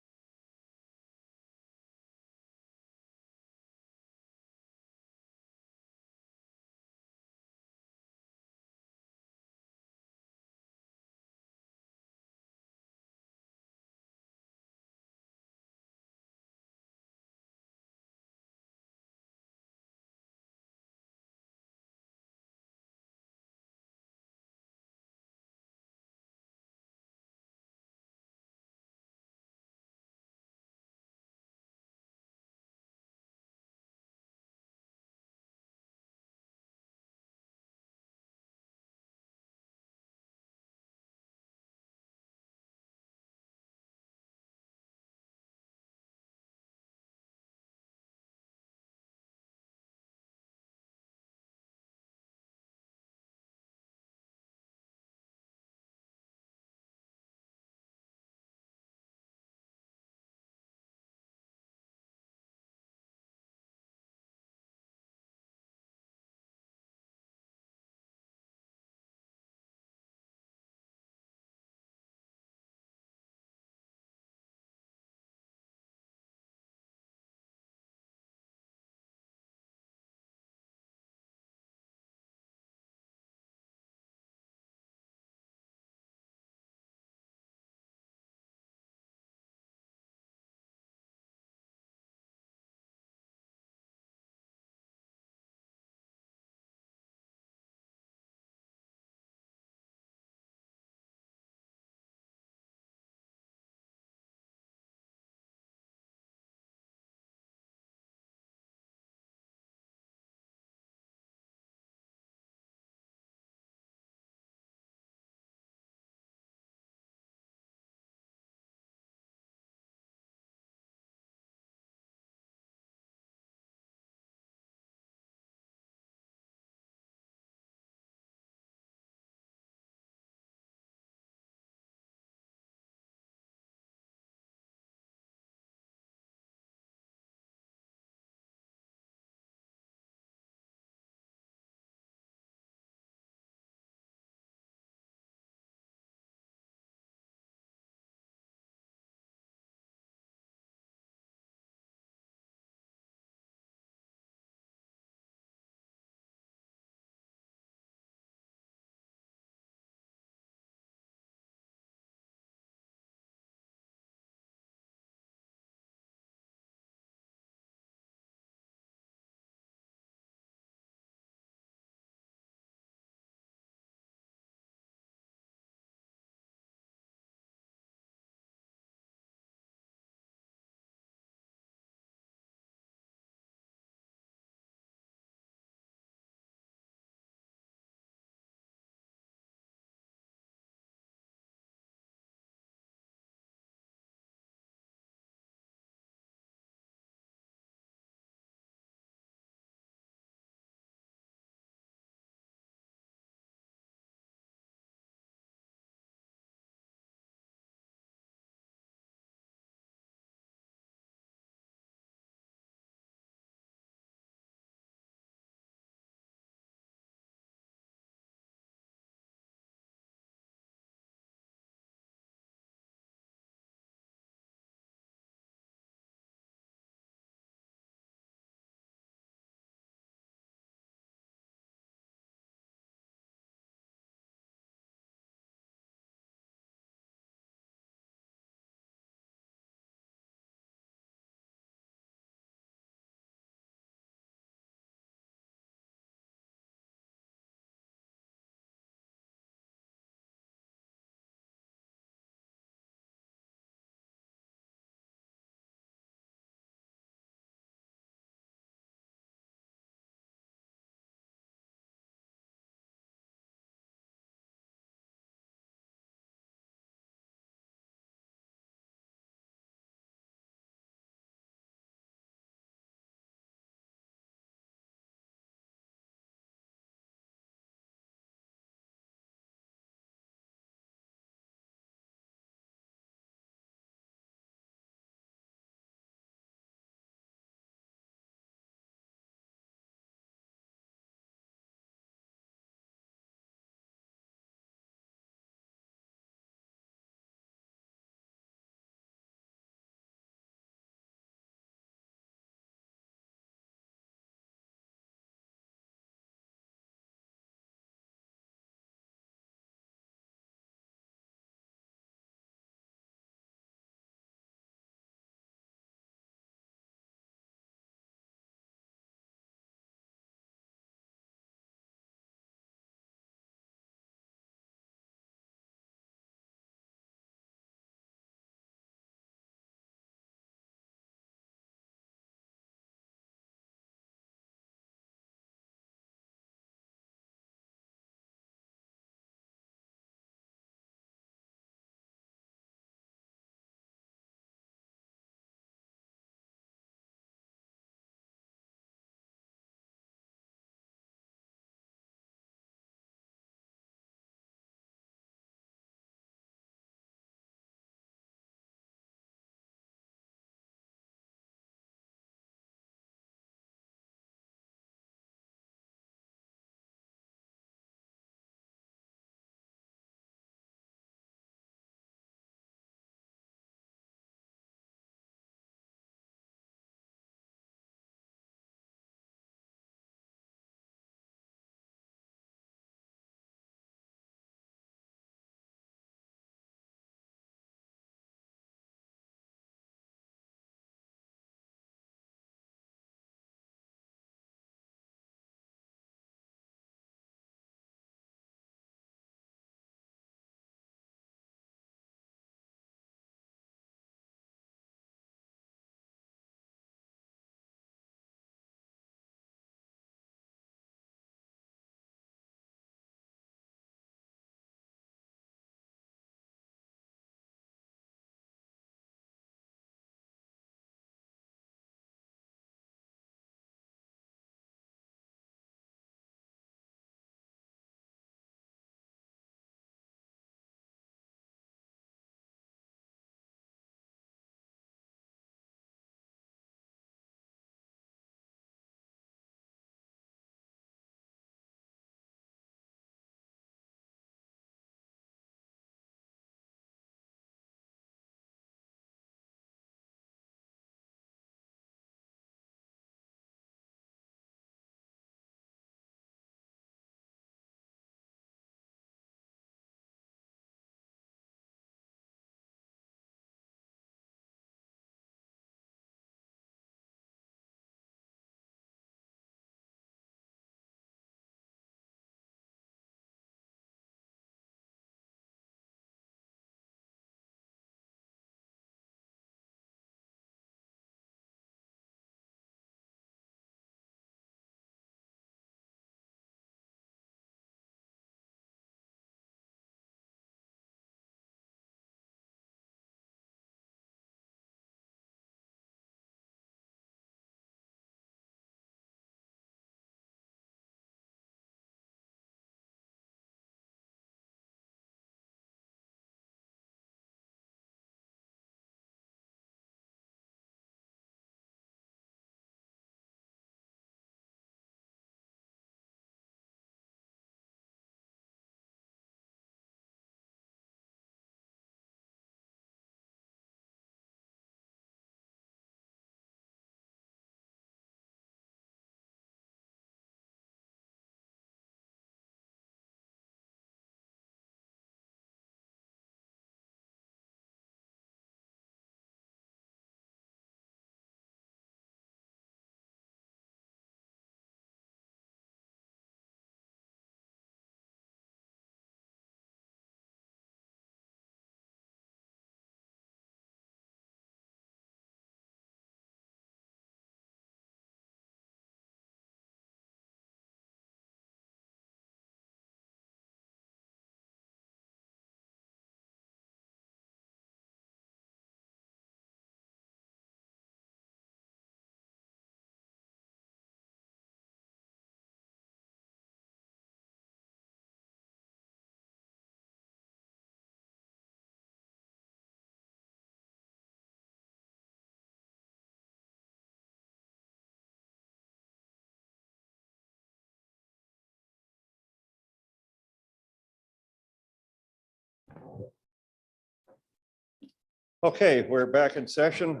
Okay, we're back in session.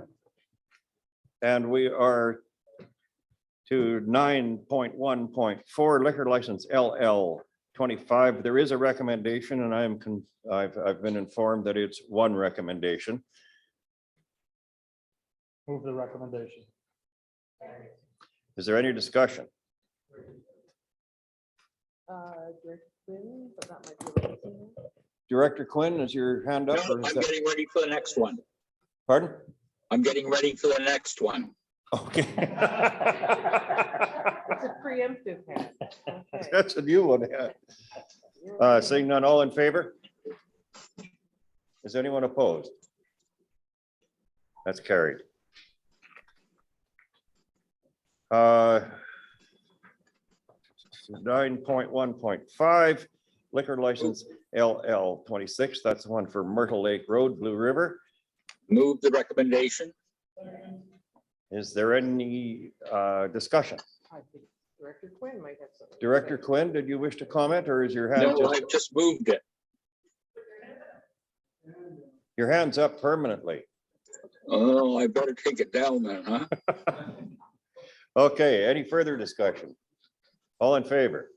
And we are to 9.1.4 liquor license LL 25. There is a recommendation and I've been informed that it's one recommendation. Move the recommendation. Is there any discussion? Director Quinn, is your hand up? No, or is I'm that- getting ready for the next one. Pardon? I'm getting ready for the next one. Okay. It's a preemptive hand. Okay. That's a new one. Yeah. Seeing none, all in favor? Is anyone opposed? That's carried. 9.1.5 liquor license LL 26. That's the one for Myrtle Lake Road, Blue River. Move the recommendation. Is there any discussion? I think Director Quinn might have something. Director Quinn, did you wish to comment or is your hand? No, I just moved it. Your hand's up permanently. Oh, I better take it down then, huh? Okay, any further discussion? All in favor?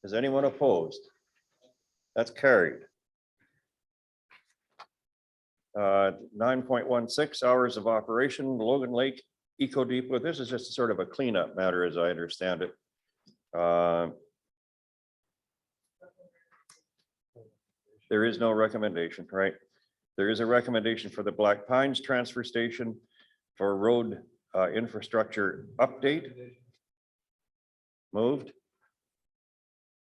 Is anyone opposed? That's carried. 9.16 hours of operation, Logan Lake Eco Depot. This is just sort of a cleanup matter as I understand it. There is no recommendation, right? There is a recommendation for the Black Pines Transfer Station for road infrastructure update. Moved.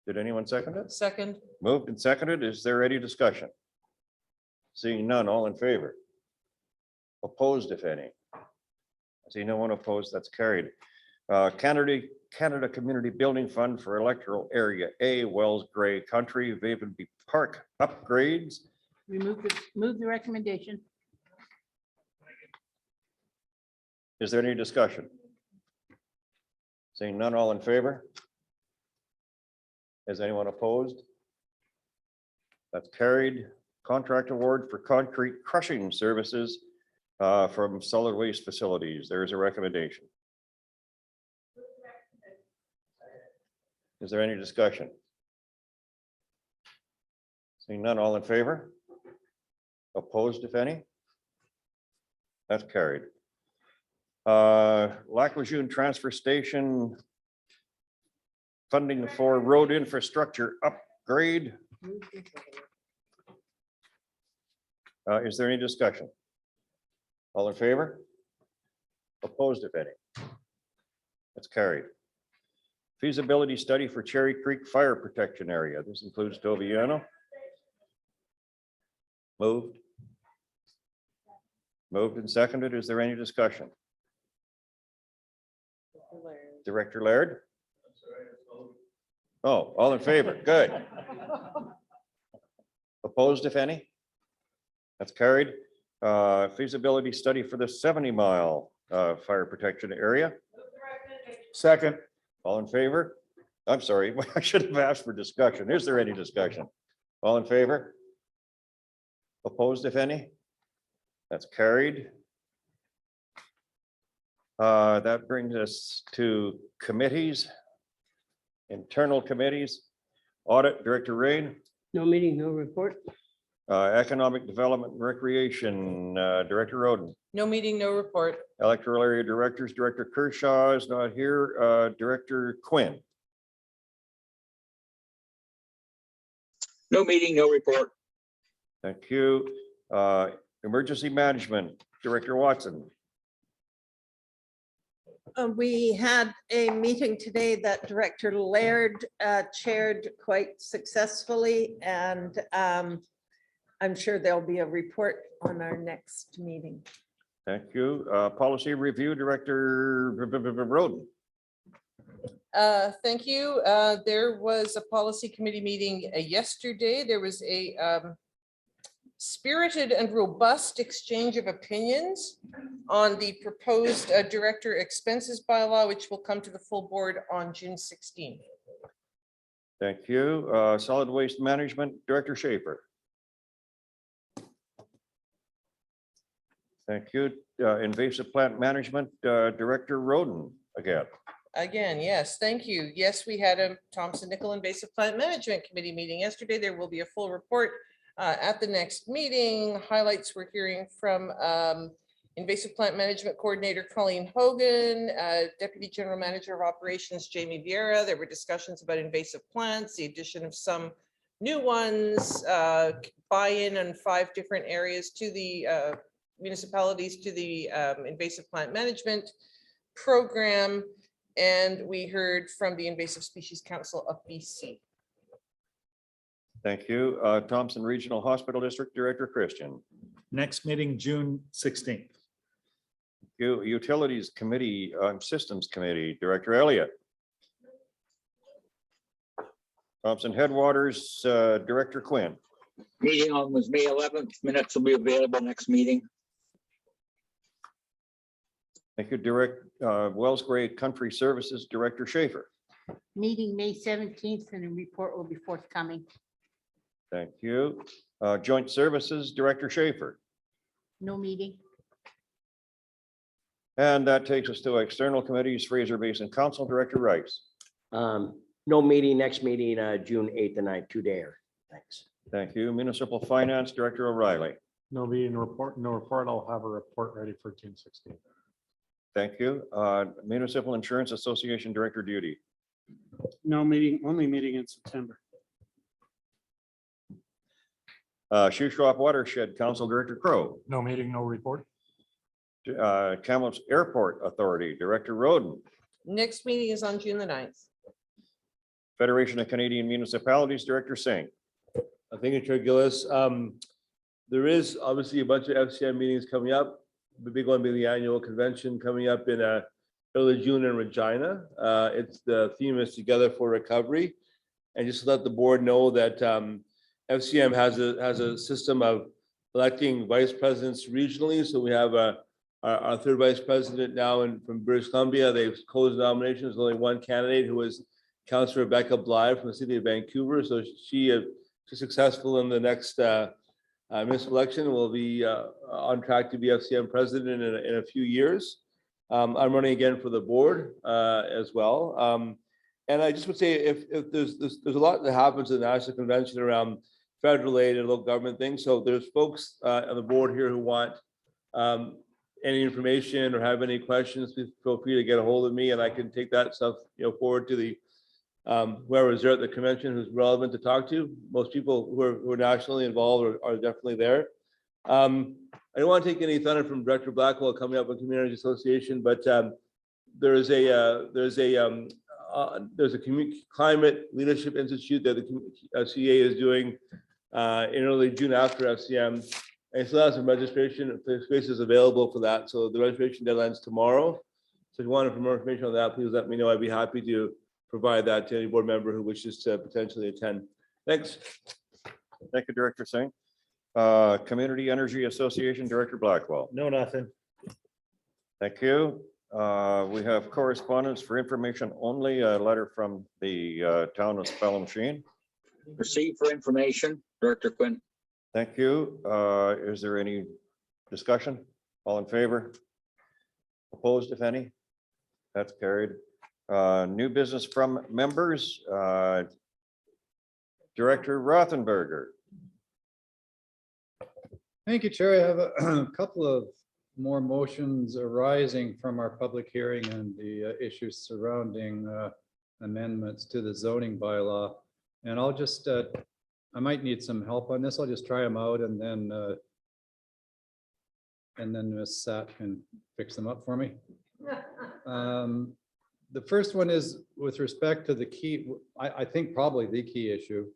Did anyone second it? Second. Moved and seconded. Is there any discussion? Seeing none, all in favor? Opposed, if any? I see no one opposed, that's carried. Canada Community Building Fund for Electoral Area A, Wells Gray Country, Vavenby Park upgrades. We move the recommendation. Is there any discussion? Seeing none, all in favor? Is anyone opposed? That's carried. Contract award for concrete crushing services from solid waste facilities. There is a recommendation. Is there any discussion? Seeing none, all in favor? Opposed, if any? That's carried. Lac Lejeune Transfer Station funding for road infrastructure upgrade. Is there any discussion? All in favor? Opposed, if any? That's carried. Feasibility study for Cherry Creek Fire Protection Area. This includes Toviano. Moved. Moved and seconded. Is there any discussion? Director Laird? Oh, all in favor. Good. Opposed, if any? That's carried. Feasibility study for the 70-mile fire protection area. Second. All in favor? I'm sorry, I should have asked for discussion. Is there any discussion? All in favor? Opposed, if any? That's carried. That brings us to committees, internal committees. Audit, Director Rain. No meeting, no report. Economic Development and Recreation, Director Roden. No meeting, no report. Electoral Area Directors, Director Kershaw is not here. Director Quinn. No meeting, no report. Thank you. Emergency Management, Director Watson. We had a meeting today that Director Laird chaired quite successfully, and I'm sure there'll be a report on our next meeting. Thank you. Policy Review, Director Roden. Thank you. There was a policy committee meeting yesterday. There was a spirited and robust exchange of opinions on the proposed director expenses bylaw, which will come to the full board on June 16th. Thank you. Solid Waste Management, Director Schaefer. Thank you. Invasive Plant Management Director Roden again. Again, yes, thank you. Yes, we had a Thompson-Nicola Invasive Plant Management Committee meeting yesterday. There will be a full report at the next meeting. Highlights we're hearing from Invasive Plant Management Coordinator Colleen Hogan, Deputy General Manager of Operations Jamie Vieira. There were discussions about invasive plants, the addition of some new ones, buy-in on 5 different areas to the municipalities to the invasive plant management program. And we heard from the Invasive Species Council of BC. Thank you. Thompson Regional Hospital District Director Christian. Next meeting, June 16th. Utilities Committee, Systems Committee Director Elliott. Thompson Headwaters Director Quinn. Meeting on was May 11th. Minutes will be available next meeting. Thank you. Wells Gray Country Services Director Schaefer. Meeting May 17th and a report will be forthcoming. Thank you. Joint Services Director Schaefer. No meeting. And that takes us to external committees, Fraser Basin Council Director Rice. No meeting, next meeting, June 8th and 9th, 2-dayer. Thanks. Thank you. Municipal Finance Director O'Reilly. No meeting report, no report. I'll have a report ready for June 16th. Thank you. Municipal Insurance Association Director Duty. No meeting, only meeting in September. Shuswap Watershed Council Director Crow. No meeting, no report. Kamloops Airport Authority Director Roden. Next meeting is on June the 9th. Federation of Canadian Municipalities Director Singh. Thank you, Chair Gillis. There is obviously a bunch of FCM meetings coming up. The big one being the annual convention coming up in early June in Regina. It's the theme is Together for Recovery. And just to let the board know that FCM has a system of electing vice presidents regionally. So we have our third vice president now from British Columbia. They've closed nominations. There's only one candidate who is Councillor Rebecca Bly from the city of Vancouver. So she is successful in the next municipal election, will be on track to be FCM president in a few years. I'm running again for the board as well. And I just would say if there's a lot that happens at the national convention around federal aid and local government things. So there's folks on the board here who want any information or have any questions, please feel free to get a hold of me and I can take that stuff forward to the whoever is there at the convention who's relevant to talk to. Most people who are nationally involved are definitely there. I don't want to take any thunder from Director Blackwell coming up with Community Association, but there's a climate leadership institute that the CA is doing in early June after FCM. And still has some registration spaces available for that. So the registration deadline is tomorrow. So if you want more information on that, please let me know. I'd be happy to provide that to any board member who wishes to potentially attend. Thanks. Thank you, Director Singh. Community Energy Association Director Blackwell. No, nothing. Thank you. We have correspondence for information only, a letter from the town of Spelling. Proceed for information, Director Quinn. Thank you. Is there any discussion? All in favor? Opposed, if any? That's carried. New business from members. Director Rothenberger. Thank you, Chair. I have a couple of more motions arising from our public hearing and the issues surrounding amendments to the zoning bylaw. And I'll just, I might need some help on this. I'll just try them out and then Ms. Satt can fix them up for me. The first one is with respect to the key, I think probably the key issue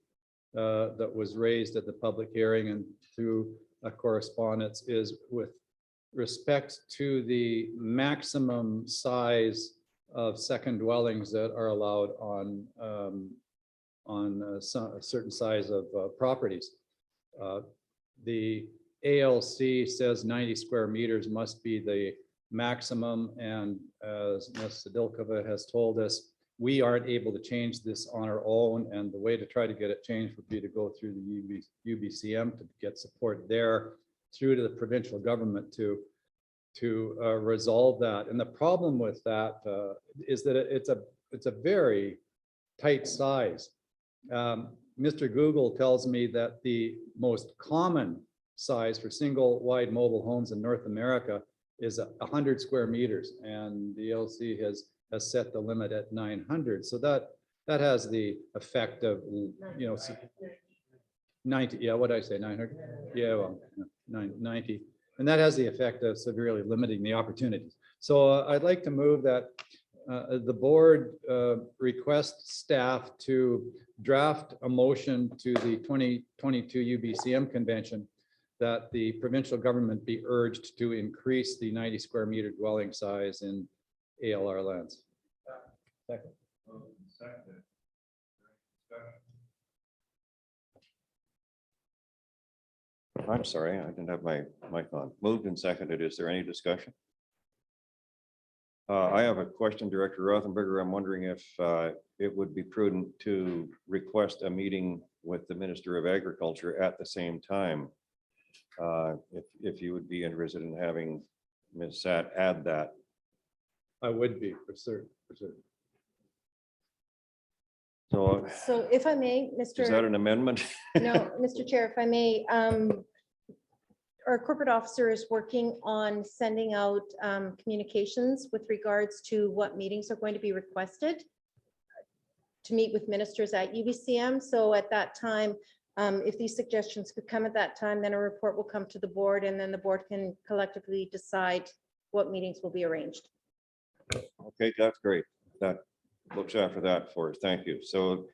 that was raised at the public hearing and through a correspondence is with respect to the maximum size of second dwellings that are allowed on a certain size of properties. The ALC says 90 square meters must be the maximum, and as Ms. Sadilkova has told us, we aren't able to change this on our own, and the way to try to get it changed would be to go through the UBCM to get support there, through to the provincial government to to resolve that. And the problem with that is that it's a very tight size. Mr. Google tells me that the most common size for single wide mobile homes in North America is 100 square meters, and the LC has set the limit at 900. So that has the effect of, 90, yeah, what did I say, 900? Yeah, well, 90. And that has the effect of severely limiting the opportunities. So I'd like to move that the board request staff to draft a motion to the 2022 UBCM convention that the provincial government be urged to increase the 90 square meter dwelling size in ALR lands. Second. I'm sorry, I didn't have my mic on. Moved and seconded. Is there any discussion? I have a question, Director Rothenberger. I'm wondering if it would be prudent to request a meeting with the Minister of Agriculture at the same time. If you would be interested in having Ms. Sat add that. I would be, for certain. So So if I may, is that Mr. an amendment? No, Mr. Chair, if I may, our corporate officer is working on sending out communications with regards to what meetings are going to be requested to meet with ministers at UBCM. So at that time, if these suggestions could come at that time, then a report will come to the board, and then the board can collectively decide what meetings will be arranged. Okay, that's great. That looks after that for us. Thank you. So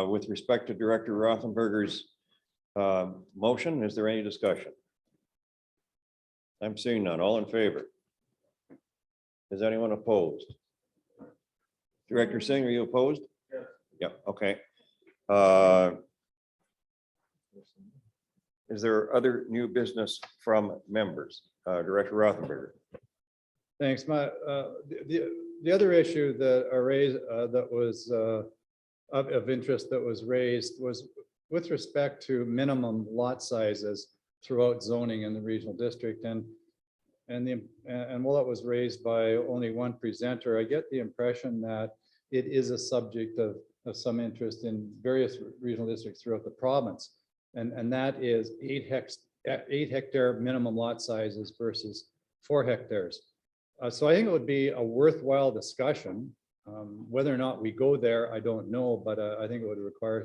with respect to Director Rothenberger's motion, is there any discussion? I'm seeing none. All in favor? Is anyone opposed? Director Singh, are you opposed? Yes. Yeah, okay. Is there other new business from members? Director Rothenberger. Thanks. The other issue that I raised that was of interest that was raised was with respect to minimum lot sizes throughout zoning in the regional district, and while it was raised by only one presenter, I get the impression that it is a subject of some interest in various regional districts throughout the province, and that is 8 hectare minimum lot sizes versus 4 hectares. So I think it would be a worthwhile discussion. Whether or not we go there, I don't know, but I think it would require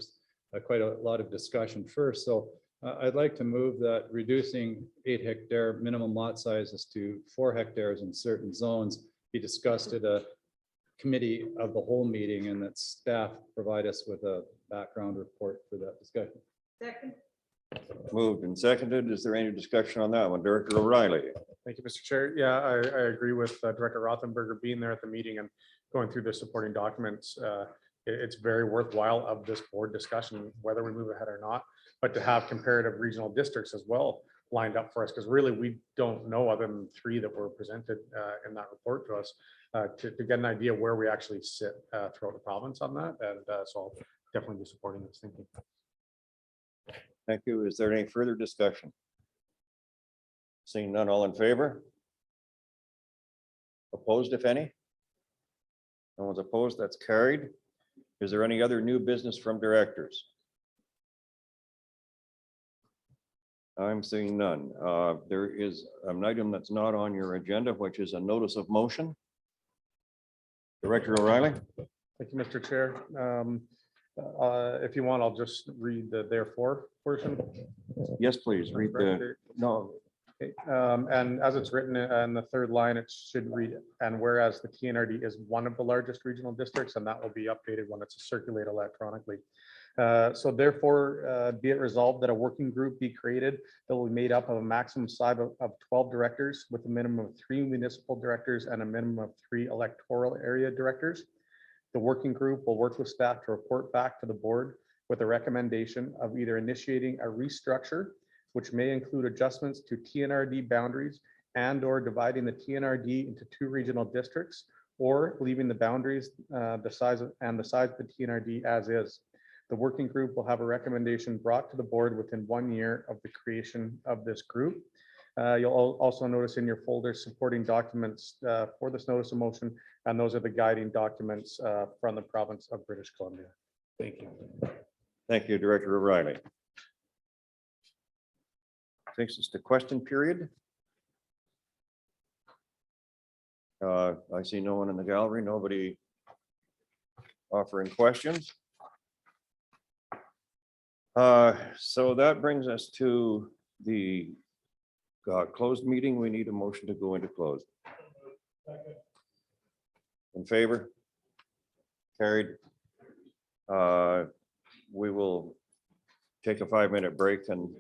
quite a lot of discussion first. So I'd like to move that reducing 8 hectare minimum lot sizes to 4 hectares in certain zones be discussed at a committee of the whole meeting, and that staff provide us with a background report for that discussion. Second. Moved and seconded. Is there any discussion on that one? Director O'Reilly. Thank you, Mr. Chair. Yeah, I agree with Director Rothenberger being there at the meeting and going through the supporting documents. It's very worthwhile of this board discussion, whether we move ahead or not, but to have comparative regional districts as well lined up for us, because really we don't know other than 3 that were presented in that report to us to get an idea where we actually sit throughout the province on that. And so I'll definitely be supporting this thinking. Thank you. Is there any further discussion? Seeing none, all in favor? Opposed, if any? No one's opposed. That's carried. Is there any other new business from directors? I'm seeing none. There is an item that's not on your agenda, which is a notice of motion. Director O'Reilly. Thank you, Mr. Chair. If you want, I'll just read the therefore portion. Yes, please read the, no. Okay, and as it's written in the 3rd line, it should read, and whereas the TNRD is one of the largest regional districts, and that will be updated when it's circulated electronically. So therefore, be it resolved that a working group be created that will be made up of a maximum size of 12 directors with a minimum of 3 municipal directors and a minimum of 3 electoral area directors. The working group will work with staff to report back to the board with a recommendation of either initiating a restructure, which may include adjustments to TNRD boundaries and or dividing the TNRD into 2 regional districts, or leaving the boundaries, the size of the TNRD as is. The working group will have a recommendation brought to the board within 1 year of the creation of this group. You'll also notice in your folder supporting documents for this notice of motion, and those are the guiding documents from the province of British Columbia. Thank you. Thank you, Director O'Reilly. Takes us to question period. I see no one in the gallery, nobody offering questions. So that brings us to the closed meeting. We need a motion to go into closed. In favor? Carried. We will take a 5-minute break and